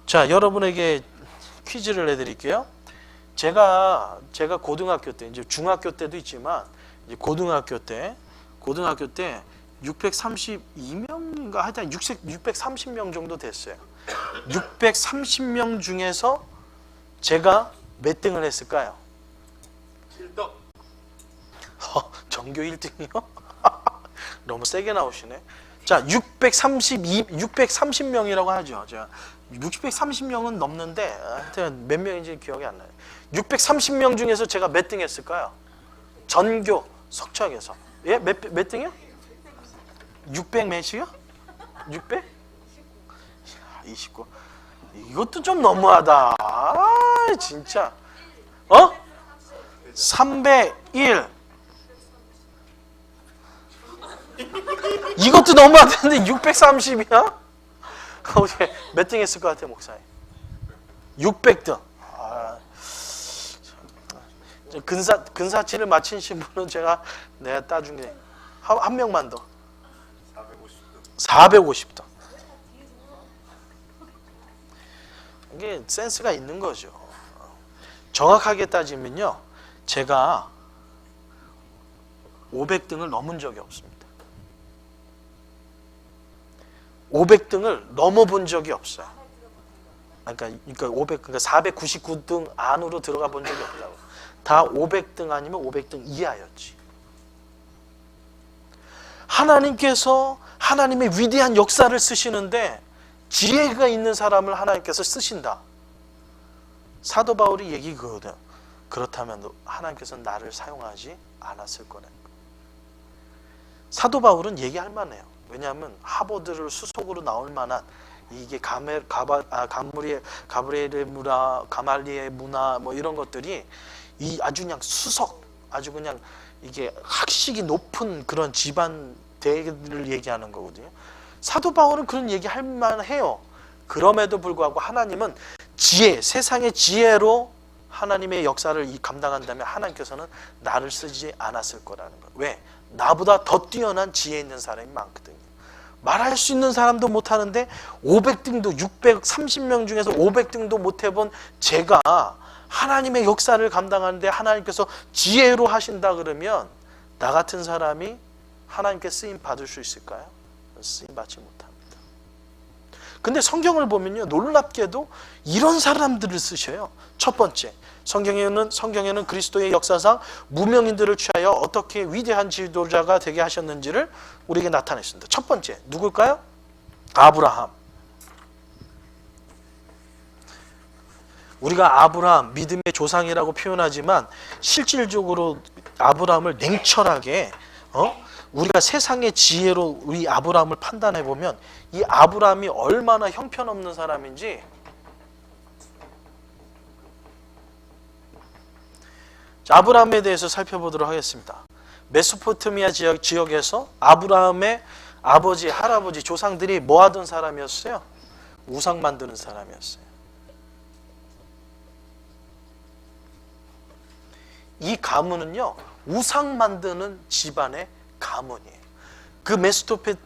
자, 여러분에게 퀴즈를 내드릴게요. 제가 고등학교 때, 이제 중학교 때도 있지만 이제 고등학교 때 632명인가 하여튼 630명 정도 됐어요. 630명 중에서 제가 몇 등을 했을까요? 1등. 전교 1등이요? 너무 세게 나오시네. 자, 630명이라고 하죠. 제가 630명은 넘는데 하여튼 몇 명인지 기억이 안 나요. 630명 중에서 제가 몇 등 했을까요? 전교 석척에서. 예? 몇 등이요? 600 몇이요? 600? 29. 이것도 좀 너무하다. 진짜. 301. 이것도 너무하던데 630이야? 몇 등 했을 것 같아, 목사님? 600등. 근사치를 마치신 분은 내가 따준 게 한 명만 더. 450등. 이게 센스가 있는 거죠. 정확하게 따지면요, 제가 500등을 넘은 적이 없습니다. 500등을 넘어본 적이 없어요. 그러니까 499등 안으로 들어가 본 적이 없다고. 다 500등 아니면 500등 이하였지. 하나님께서 하나님의 위대한 역사를 쓰시는데 지혜가 있는 사람을 하나님께서 쓰신다. 사도 바울이 얘기 그거거든. 그렇다면 하나님께서는 나를 사용하지 않았을 거네. 사도 바울은 얘기할 만해요. 왜냐하면 하버드를 수석으로 나올 만한 이게 가브리엘의 문화, 가말리의 문화 뭐 이런 것들이 이 아주 그냥 수석, 아주 그냥 이게 학식이 높은 그런 집안 대를 얘기하는 거거든요. 사도 바울은 그런 얘기 할 만해요. 그럼에도 불구하고 하나님은 지혜, 세상의 지혜로 하나님의 역사를 감당한다면 하나님께서는 나를 쓰지 않았을 거라는 거예요. 왜? 나보다 더 뛰어난 지혜 있는 사람이 많거든요. 말할 수 있는 사람도 못하는데 500등도 630명 중에서 500등도 못해본 제가 하나님의 역사를 감당하는데 하나님께서 지혜로 하신다 그러면 나 같은 사람이 하나님께 쓰임 받을 수 있을까요? 쓰임 받지 못합니다. 근데 성경을 보면요, 놀랍게도 이런 사람들을 쓰셔요. 첫 번째, 성경에는 그리스도의 역사상 무명인들을 취하여 어떻게 위대한 지도자가 되게 하셨는지를 우리에게 나타냈습니다. 첫 번째, 누굴까요? 아브라함. 우리가 아브라함, 믿음의 조상이라고 표현하지만 실질적으로 아브라함을 냉철하게 우리가 세상의 지혜로 우리 아브라함을 판단해 보면 이 아브라함이 얼마나 형편없는 사람인지 아브라함에 대해서 살펴보도록 하겠습니다. 메소포타미아 지역에서 아브라함의 아버지, 할아버지, 조상들이 뭐 하던 사람이었어요? 우상 만드는 사람이었어요. 이 가문은요, 우상 만드는 집안의 가문이에요. 그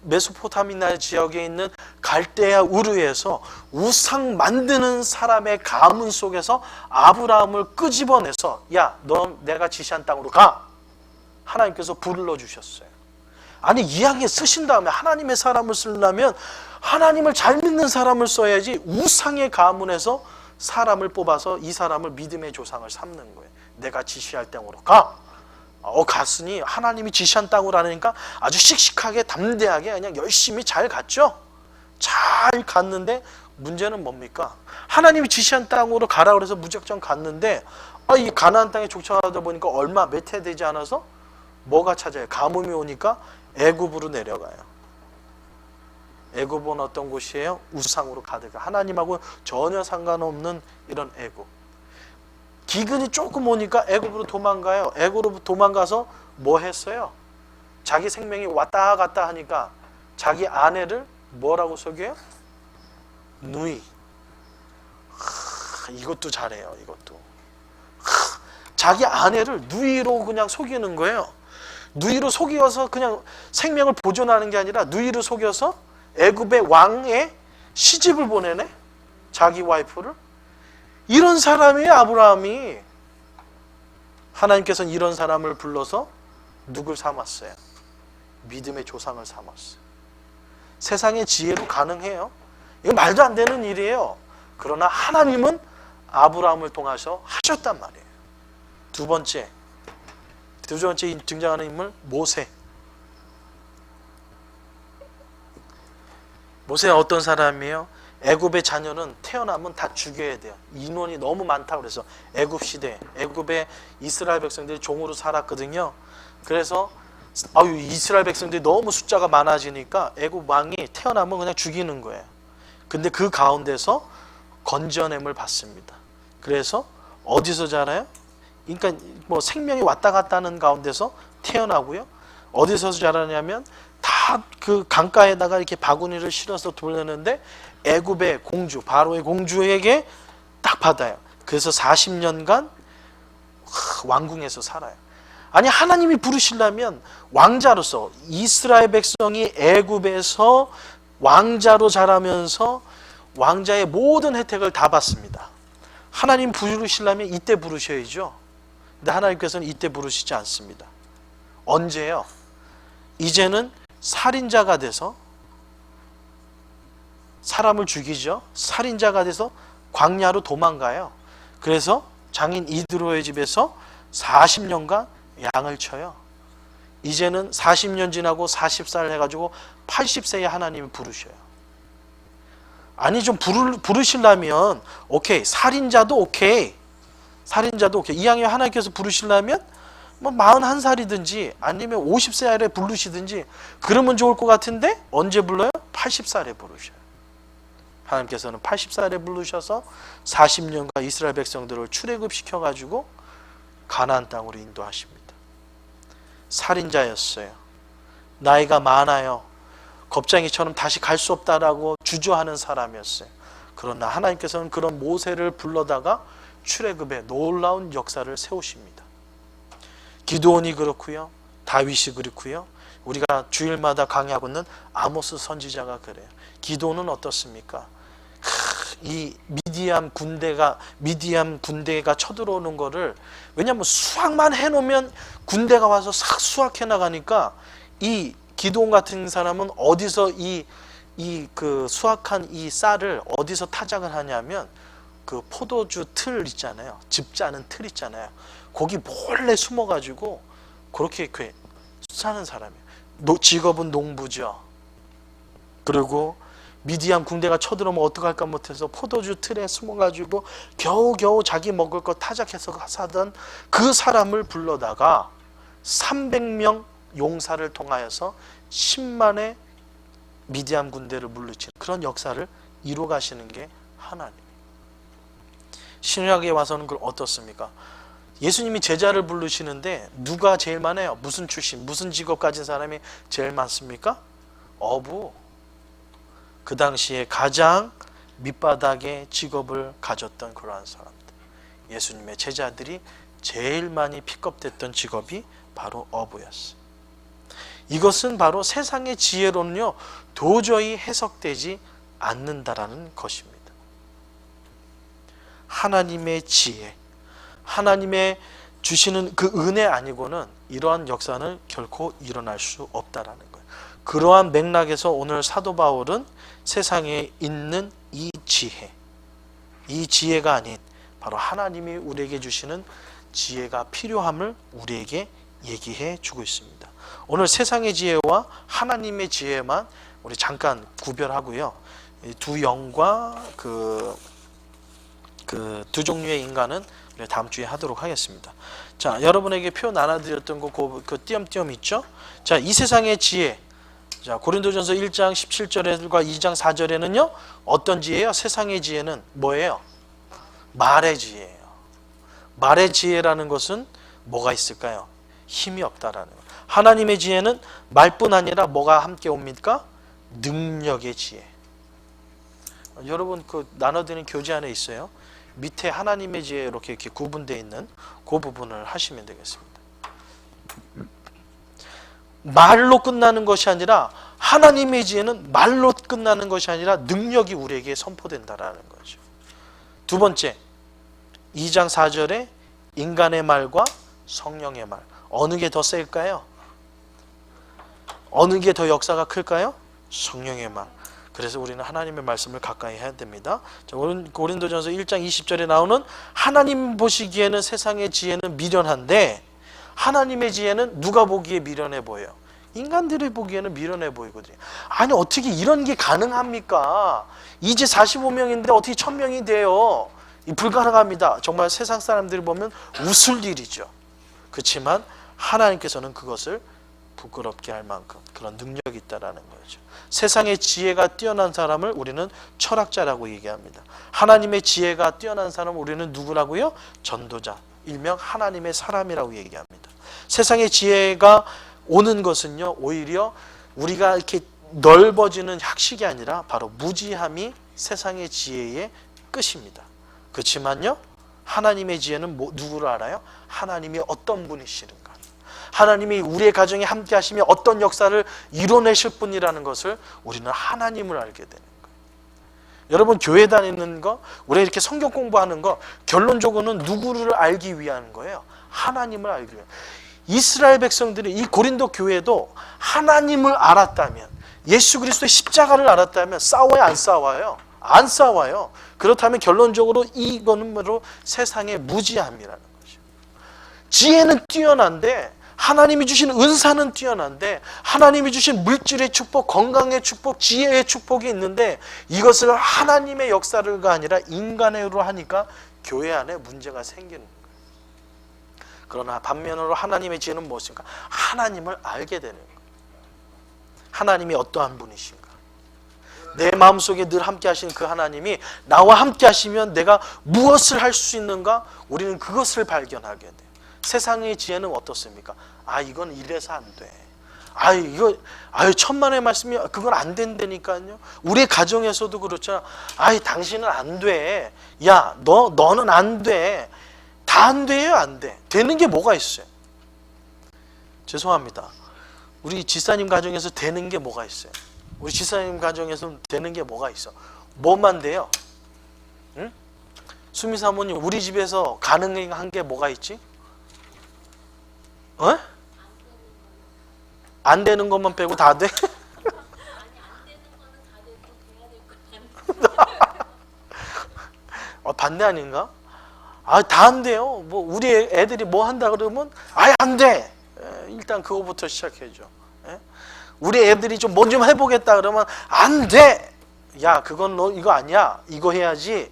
메소포타미아 지역에 있는 갈대아 우르에서 우상 만드는 사람의 가문 속에서 아브라함을 끄집어내서 야, 너 내가 지시한 땅으로 가 하나님께서 불러주셨어요. 아니 이 땅에 쓰신 다음에 하나님의 사람을 쓰려면 하나님을 잘 믿는 사람을 써야지 우상의 가문에서 사람을 뽑아서 이 사람을 믿음의 조상을 삼는 거예요. 내가 지시할 땅으로 가. 갔으니 하나님이 지시한 땅으로 하니까 아주 씩씩하게 담대하게 그냥 열심히 잘 갔죠. 잘 갔는데 문제는 뭡니까? 하나님이 지시한 땅으로 가라 그래서 무작정 갔는데 이 가나안 땅에 쫓아가다 보니까 얼마 몇 해 되지 않아서 뭐가 찾아요? 가뭄이 오니까 애굽으로 내려가요. 애굽은 어떤 곳이에요? 우상으로 가득 하나님하고 전혀 상관없는 이런 애굽. 기근이 조금 오니까 애굽으로 도망가요. 애굽으로 도망가서 뭐 했어요? 자기 생명이 왔다 갔다 하니까 자기 아내를 뭐라고 속여요? 누이. 이것도 잘해요. 이것도. 자기 아내를 누이로 그냥 속이는 거예요. 누이로 속여서 그냥 생명을 보존하는 게 아니라 누이로 속여서 애굽의 왕의 시집을 보내네. 자기 와이프를. 이런 사람이에요. 아브라함이. 하나님께서는 이런 사람을 불러서 누굴 삼았어요? 믿음의 조상을 삼았어요. 세상의 지혜로 가능해요? 이거 말도 안 되는 일이에요. 그러나 하나님은 아브라함을 통해서 하셨단 말이에요. 두 번째 등장하는 인물 모세. 모세는 어떤 사람이에요? 애굽의 자녀는 태어나면 다 죽여야 돼요. 인원이 너무 많다고 그래서 애굽 시대, 애굽의 이스라엘 백성들이 종으로 살았거든요. 그래서 이스라엘 백성들이 너무 숫자가 많아지니까 애굽 왕이 태어나면 그냥 죽이는 거예요. 근데 그 가운데서 건져냄을 받습니다. 그래서 어디서 자라요? 그러니까 뭐 생명이 왔다 갔다 하는 가운데서 태어나고요. 어디서 자라냐면 다 그 강가에다가 이렇게 바구니를 실어서 돌렸는데 애굽의 공주, 바로의 공주에게 딱 받아요. 그래서 40년간 왕궁에서 살아요. 아니 하나님이 부르시려면 왕자로서 이스라엘 백성이 애굽에서 왕자로 자라면서 왕자의 모든 혜택을 다 받습니다. 하나님 부르시려면 이때 부르셔야죠. 근데 하나님께서는 이때 부르시지 않습니다. 언제요? 이제는 살인자가 돼서 사람을 죽이죠. 살인자가 돼서 광야로 도망가요. 그래서 장인 이드로의 집에서 40년간 양을 쳐요. 이제는 40년 지나고 40살 해가지고 80세에 하나님이 부르셔요. 아니 좀 부르시려면 오케이. 살인자도 오케이. 이왕이면 하나님께서 부르시려면 뭐 41살이든지 아니면 50세 아래 부르시든지 그러면 좋을 것 같은데 언제 불러요? 80살에 부르셔요. 하나님께서는 80살에 부르셔서 40년간 이스라엘 백성들을 출애굽시켜가지고 가나안 땅으로 인도하십니다. 살인자였어요. 나이가 많아요. 겁쟁이처럼 다시 갈 수 없다라고 주저하는 사람이었어요. 그러나 하나님께서는 그런 모세를 불러다가 출애굽의 놀라운 역사를 세우십니다. 기드온이 그렇고요. 다윗이 그렇고요. 우리가 주일마다 강의하고 있는 아모스 선지자가 그래요. 기드온은 어떻습니까? 이 미디안 군대가 쳐들어오는 거를 왜냐하면 수확만 해놓으면 군대가 와서 싹 수확해 나가니까 이 기드온 같은 사람은 어디서 그 수확한 이 쌀을 어디서 타작을 하냐면 그 포도주 틀 있잖아요. 즙 짜는 틀 있잖아요. 거기 몰래 숨어가지고 그렇게 사는 사람이에요. 직업은 농부죠. 그리고 미디안 군대가 쳐들어오면 어떡할까 못해서 포도주 틀에 숨어가지고 겨우겨우 자기 먹을 거 타작해서 사던 그 사람을 불러다가 300명 용사를 통하여서 10만의 미디안 군대를 물리치는 그런 역사를 이루어 가시는 게 하나님. 신약에 와서는 어떻습니까? 예수님이 제자를 부르시는데 누가 제일 많아요? 무슨 출신, 무슨 직업 가진 사람이 제일 많습니까? 어부. 그 당시에 가장 밑바닥의 직업을 가졌던 그러한 사람들. 예수님의 제자들이 제일 많이 픽업됐던 직업이 바로 어부였어요. 이것은 바로 세상의 지혜로는요 도저히 해석되지 않는다라는 것입니다. 하나님의 지혜, 하나님의 주시는 그 은혜 아니고는 이러한 역사는 결코 일어날 수 없다라는 거예요. 그러한 맥락에서 오늘 사도 바울은 세상에 있는 이 지혜가 아닌 바로 하나님이 우리에게 주시는 지혜가 필요함을 우리에게 얘기해 주고 있습니다. 오늘 세상의 지혜와 하나님의 지혜만 우리 잠깐 구별하고요. 두 영과 그 두 종류의 인간은 다음 주에 하도록 하겠습니다. 자, 여러분에게 표 나눠드렸던 그 띄엄띄엄 있죠? 자, 이 세상의 지혜. 자, 고린도전서 1장 17절과 2장 4절에는요. 어떤 지혜예요? 세상의 지혜는 뭐예요? 말의 지혜예요. 말의 지혜라는 것은 뭐가 있을까요? 힘이 없다라는 거예요. 하나님의 지혜는 말뿐 아니라 뭐가 함께 옵니까? 능력의 지혜. 여러분 그 나눠드린 교재 안에 있어요. 밑에 하나님의 지혜 이렇게 구분되어 있는 그 부분을 하시면 되겠습니다. 말로 끝나는 것이 아니라 하나님의 지혜는 말로 끝나는 것이 아니라 능력이 우리에게 선포된다라는 거죠. 두 번째, 2장 4절에 인간의 말과 성령의 말, 어느 게 더 셀까요? 어느 게 더 역사가 클까요? 성령의 말. 그래서 우리는 하나님의 말씀을 가까이 해야 됩니다. 고린도전서 1장 20절에 나오는 하나님 보시기에는 세상의 지혜는 미련한데 하나님의 지혜는 누가 보기에 미련해 보여요? 인간들이 보기에는 미련해 보이거든요. 아니 어떻게 이런 게 가능합니까? 이제 45명인데 어떻게 1000명이 돼요? 불가능합니다. 정말 세상 사람들이 보면 웃을 일이죠. 그렇지만 하나님께서는 그것을 부끄럽게 할 만큼 그런 능력이 있다라는 거죠. 세상의 지혜가 뛰어난 사람을 우리는 철학자라고 얘기합니다. 하나님의 지혜가 뛰어난 사람을 우리는 누구라고요? 전도자, 일명 하나님의 사람이라고 얘기합니다. 세상의 지혜가 오는 것은요, 오히려 우리가 이렇게 넓어지는 학식이 아니라 바로 무지함이 세상의 지혜의 끝입니다. 그렇지만요, 하나님의 지혜는 누구를 알아요? 하나님이 어떤 분이시는가, 하나님이 우리의 가정에 함께 하시며 어떤 역사를 이뤄내실 분이라는 것을 우리는 하나님을 알게 되는 거예요. 여러분 교회 다니는 거, 우리 이렇게 성경 공부하는 거 결론적으로는 누구를 알기 위한 거예요? 하나님을 알기 위한. 이스라엘 백성들이 이 고린도 교회도 하나님을 알았다면, 예수 그리스도의 십자가를 알았다면 싸워요, 안 싸워요? 안 싸워요. 그렇다면 결론적으로 이거는 바로 세상의 무지함이라는 거죠. 지혜는 뛰어난데, 하나님이 주신 은사는 뛰어난데, 하나님이 주신 물질의 축복, 건강의 축복, 지혜의 축복이 있는데 이것을 하나님의 역사가 아니라 인간으로 하니까 교회 안에 문제가 생기는 거예요. 그러나 반면으로 하나님의 지혜는 무엇인가? 하나님을 알게 되는 거예요. 하나님이 어떠한 분이신가? 내 마음속에 늘 함께 하시는 그 하나님이 나와 함께 하시면 내가 무엇을 할 수 있는가? 우리는 그것을 발견하게 돼요. 세상의 지혜는 어떻습니까? 아, 이건 이래서 안 돼. 아, 이거, 천만의 말씀이 그건 안 된다니까요. 우리 가정에서도 그렇잖아. 아, 당신은 안 돼. 야, 너는 안 돼. 다 안 돼요, 안 돼. 되는 게 뭐가 있어요? 죄송합니다. 우리 지사님 가정에서 되는 게 뭐가 있어요? 우리 지사님 가정에서 되는 게 뭐가 있어? 뭐만 돼요? 응? 수미 사모님, 우리 집에서 가능한 게 뭐가 있지? 어? 안 되는 것만 빼고 다 돼? 반대 아닌가? 아, 다 안 돼요. 뭐 우리 애들이 뭐 한다 그러면 아예 안 돼. 일단 그거부터 시작해줘. 우리 애들이 좀 뭐 좀 해보겠다 그러면 안 돼. 야, 그건 너 이거 아니야. 이거 해야지.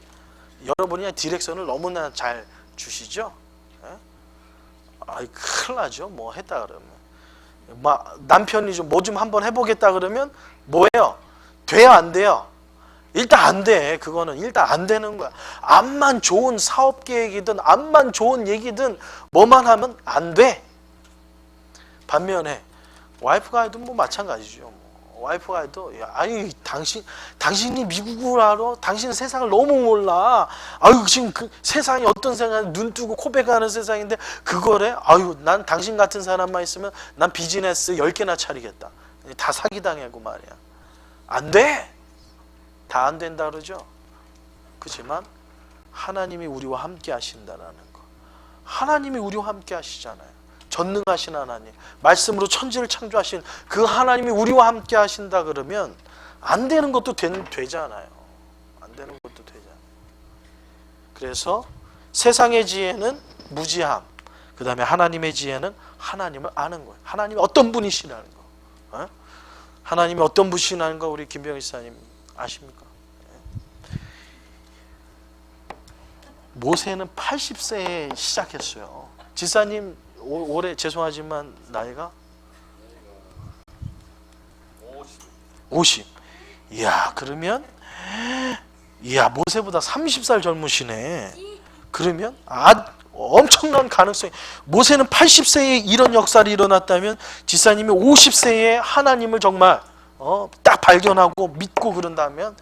여러분이 디렉션을 너무나 잘 주시죠. 아이, 큰일 나죠. 뭐 했다 그러면. 막 남편이 좀 뭐 좀 한번 해보겠다 그러면 뭐예요? 돼요, 안 돼요? 일단 안 돼. 그거는 일단 안 되는 거야. 암만 좋은 사업 계획이든 암만 좋은 얘기든 뭐만 하면 안 돼. 반면에 와이프가 해도 뭐 마찬가지죠. 와이프가 해도 아니 당신이 미국을 알아? 당신은 세상을 너무 몰라. 아유, 지금 그 세상이 어떤 세상이 눈 뜨고 코백하는 세상인데 그거래? 아유, 난 당신 같은 사람만 있으면 난 비즈니스 10개나 차리겠다. 다 사기당하고 말이야. 안 돼. 다 안 된다 그러죠. 그렇지만 하나님이 우리와 함께 하신다라는 거, 하나님이 우리와 함께 하시잖아요. 전능하신 하나님, 말씀으로 천지를 창조하신 그 하나님이 우리와 함께 하신다 그러면 안 되는 것도 되잖아요. 안 되는 것도 되잖아요. 그래서 세상의 지혜는 무지함, 그 다음에 하나님의 지혜는 하나님을 아는 거예요. 하나님이 어떤 분이시라는 거. 하나님이 어떤 분이시라는 거 우리 김병희 지사님 아십니까? 모세는 80세에 시작했어요. 지사님 올해 죄송하지만 나이가 50. 이야, 그러면 모세보다 30살 젊으시네. 그러면 엄청난 가능성이, 모세는 80세에 이런 역사를 일어났다면 지사님이 50세에 하나님을 정말 딱 발견하고 믿고 그런다면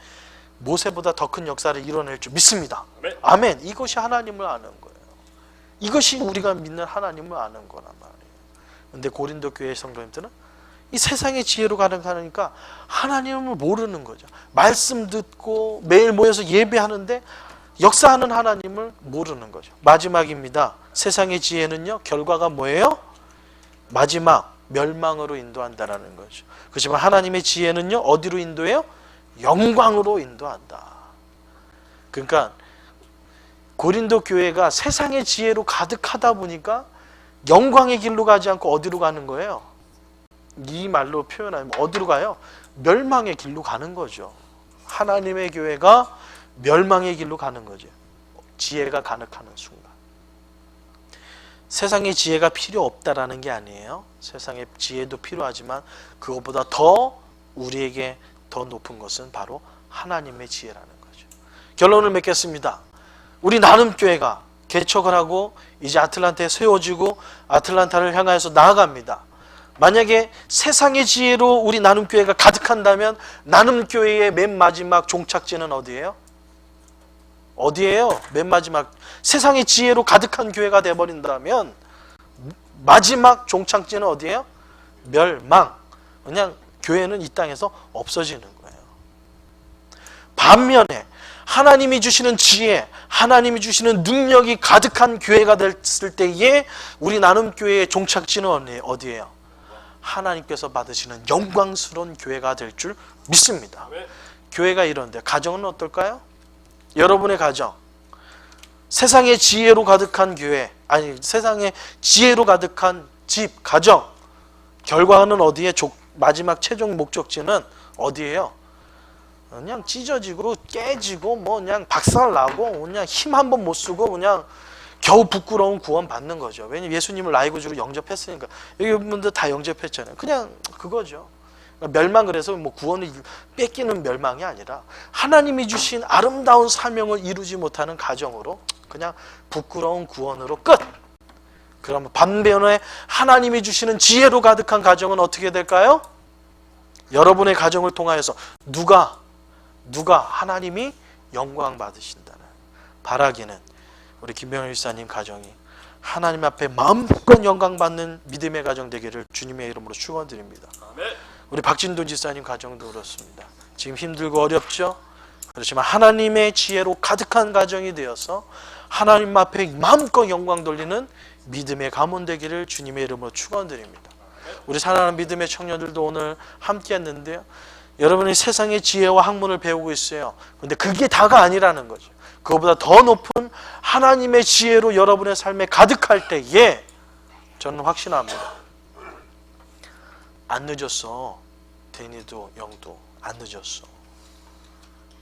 모세보다 더 큰 역사를 이뤄낼 줄 믿습니다. 아멘. 이것이 하나님을 아는 거예요. 이것이 우리가 믿는 하나님을 아는 거란 말이에요. 근데 고린도 교회 성도님들은 이 세상의 지혜로 가니까 하나님을 모르는 거죠. 말씀 듣고 매일 모여서 예배하는데 역사하는 하나님을 모르는 거죠. 마지막입니다. 세상의 지혜는요, 결과가 뭐예요? 마지막 멸망으로 인도한다라는 거죠. 그렇지만 하나님의 지혜는요, 어디로 인도해요? 영광으로 인도한다. 그러니까 고린도 교회가 세상의 지혜로 가득하다 보니까 영광의 길로 가지 않고 어디로 가는 거예요? 이 말로 표현하면 어디로 가요? 멸망의 길로 가는 거죠. 하나님의 교회가 멸망의 길로 가는 거죠. 지혜가 가득하는 순간. 세상의 지혜가 필요 없다라는 게 아니에요. 세상의 지혜도 필요하지만 그것보다 더 우리에게 더 높은 것은 바로 하나님의 지혜라는 거죠. 결론을 맺겠습니다. 우리 나눔교회가 개척을 하고 이제 아틀란타에 세워지고 아틀란타를 향하여서 나아갑니다. 만약에 세상의 지혜로 우리 나눔교회가 가득한다면 나눔교회의 맨 마지막 종착지는 어디예요? 어디예요? 맨 마지막 세상의 지혜로 가득한 교회가 되어버린다면 마지막 종착지는 어디예요? 멸망. 그냥 교회는 이 땅에서 없어지는 거예요. 반면에 하나님이 주시는 지혜, 하나님이 주시는 능력이 가득한 교회가 됐을 때에 우리 나눔교회의 종착지는 어디예요? 하나님께서 받으시는 영광스러운 교회가 될 줄 믿습니다. 교회가 이런데 가정은 어떨까요? 여러분의 가정, 세상의 지혜로 가득한 교회, 아니 세상의 지혜로 가득한 집, 가정, 결과는 어디에? 마지막 최종 목적지는 어디예요? 그냥 찢어지고 깨지고 뭐 그냥 박살나고 그냥 힘 한 번 못 쓰고 그냥 겨우 부끄러운 구원 받는 거죠. 왜냐면 예수님을 나의 구주로 영접했으니까. 여기 분들 다 영접했잖아요. 그냥 그거죠. 멸망, 그래서 뭐 구원을 뺏기는 멸망이 아니라 하나님이 주신 아름다운 사명을 이루지 못하는 가정으로 그냥 부끄러운 구원으로 끝. 그러면 반면에 하나님이 주시는 지혜로 가득한 가정은 어떻게 될까요? 여러분의 가정을 통하여서 누가 하나님이 영광 받으신다는 바라기는 우리 김병일 집사님 가정이 하나님 앞에 마음껏 영광 받는 믿음의 가정 되기를 주님의 이름으로 축원드립니다. 우리 박진돈 집사님 가정도 그렇습니다. 지금 힘들고 어렵죠? 그렇지만 하나님의 지혜로 가득한 가정이 되어서 하나님 앞에 마음껏 영광 돌리는 믿음의 가문 되기를 주님의 이름으로 축원드립니다. 우리 사랑하는 믿음의 청년들도 오늘 함께 했는데요. 여러분이 세상의 지혜와 학문을 배우고 있어요. 근데 그게 다가 아니라는 거죠. 그것보다 더 높은 하나님의 지혜로 여러분의 삶에 가득할 때에 저는 확신합니다. 안 늦었어. 데니도 영도 안 늦었어.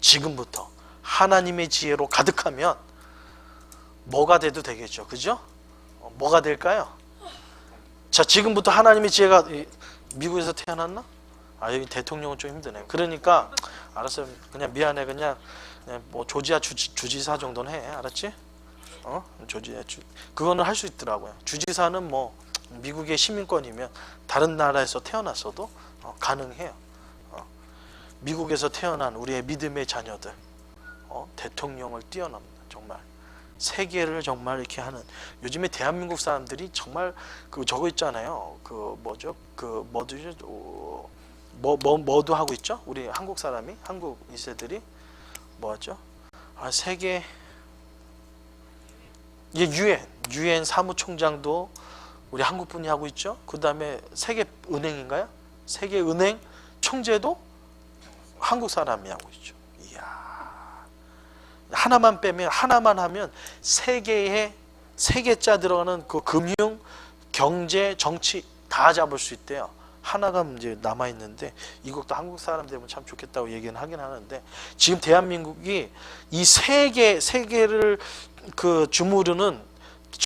지금부터 하나님의 지혜로 가득하면 뭐가 돼도 되겠죠. 그죠? 뭐가 될까요? 자, 지금부터 하나님의 지혜가 미국에서 태어났나? 여기 대통령은 좀 힘드네. 그러니까 알았어요. 그냥 미안해. 그냥 뭐 조지아 주지사 정도는 해. 알았지? 조지아 그거는 할 수 있더라고요. 주지사는 뭐 미국의 시민권이면 다른 나라에서 태어났어도 가능해요. 미국에서 태어난 우리의 믿음의 자녀들 대통령을 뛰어넘는 정말 세계를 정말 이렇게 하는, 요즘에 대한민국 사람들이 정말 저거 있잖아요. 뭐도 하고 있죠? 우리 한국 사람이, 한국 2세들이 뭐죠? 세계 이게 유엔 사무총장도 우리 한국 분이 하고 있죠. 그 다음에 세계은행인가요? 세계은행 총재도 한국 사람이 하고 있죠. 이야, 하나만 빼면, 하나만 하면 세 개자 들어가는 그 금융, 경제, 정치 다 잡을 수 있대요. 하나가 이제 남아 있는데 이것도 한국 사람 되면 참 좋겠다고 얘기는 하긴 하는데, 지금 대한민국이 이 세 개를 그 주무르는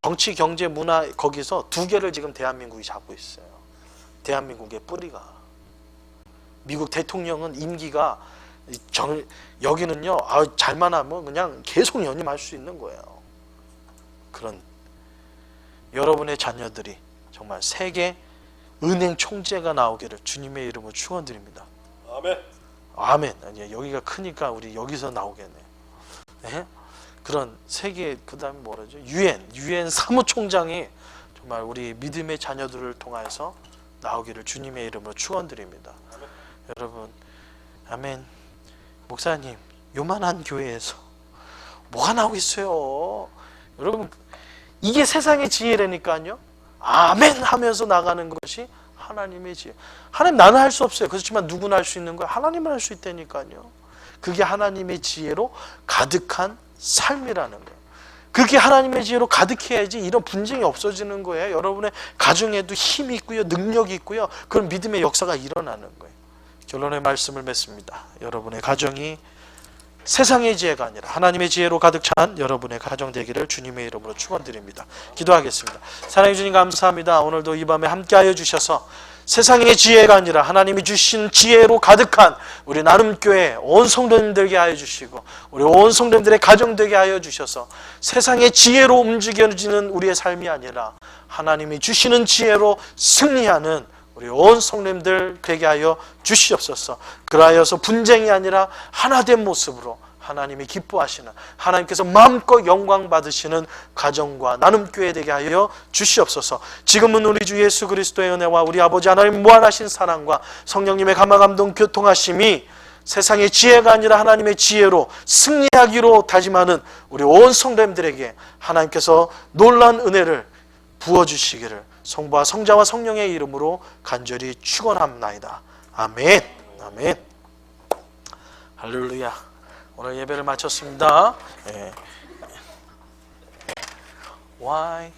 정치, 경제, 문화, 거기서 두 개를 지금 대한민국이 잡고 있어요. 대한민국의 뿌리가. 미국 대통령은 임기가 여기는요, 잘만 하면 그냥 계속 연임할 수 있는 거예요. 그런 여러분의 자녀들이 정말 세계 은행 총재가 나오기를 주님의 이름으로 축원드립니다. 아멘. 아멘. 아니, 여기가 크니까 우리 여기서 나오겠네. 네? 그런 세계, 그다음에 뭐라죠? 유엔 사무총장이 정말 우리 믿음의 자녀들을 통해서 나오기를 주님의 이름으로 축원드립니다. 아멘. 여러분, 아멘. 목사님, 요만한 교회에서 뭐가 나오겠어요? 여러분, 이게 세상의 지혜라니까요. 아멘 하면서 나가는 것이 하나님의 지혜. 하나님, 나는 할 수 없어요. 그렇지만 누구나 할 수 있는 거예요. 하나님은 할 수 있다니까요. 그게 하나님의 지혜로 가득한 삶이라는 거예요. 그게 하나님의 지혜로 가득해야지 이런 분쟁이 없어지는 거예요. 여러분의 가정에도 힘이 있고요, 능력이 있고요, 그런 믿음의 역사가 일어나는 거예요. 결론의 말씀을 맺습니다. 여러분의 가정이 세상의 지혜가 아니라 하나님의 지혜로 가득 찬 여러분의 가정 되기를 주님의 이름으로 축원드립니다. 기도하겠습니다. 사랑해 주님 감사합니다. 오늘도 이 밤에 함께하여 주셔서 세상의 지혜가 아니라 하나님이 주신 지혜로 가득한 우리 나눔교회 온 성도님들에게 하여 주시고, 우리 온 성도님들의 가정 되게 하여 주셔서 세상의 지혜로 움직여지는 우리의 삶이 아니라 하나님이 주시는 지혜로 승리하는 우리 온 성도님들 되게 하여 주시옵소서. 그러하여서 분쟁이 아니라 하나된 모습으로 하나님이 기뻐하시는, 하나님께서 마음껏 영광 받으시는 가정과 나눔교회 되게 하여 주시옵소서. 지금은 우리 주 예수 그리스도의 은혜와 우리 아버지 하나님 무한하신 사랑과 성령님의 감화감동 교통하심이 세상의 지혜가 아니라 하나님의 지혜로 승리하기로 다짐하는 우리 온 성도님들에게 하나님께서 놀라운 은혜를 부어주시기를 성부와 성자와 성령의 이름으로 간절히 축원합나이다. 아멘. 아멘. 할렐루야. 오늘 예배를 마쳤습니다. Why?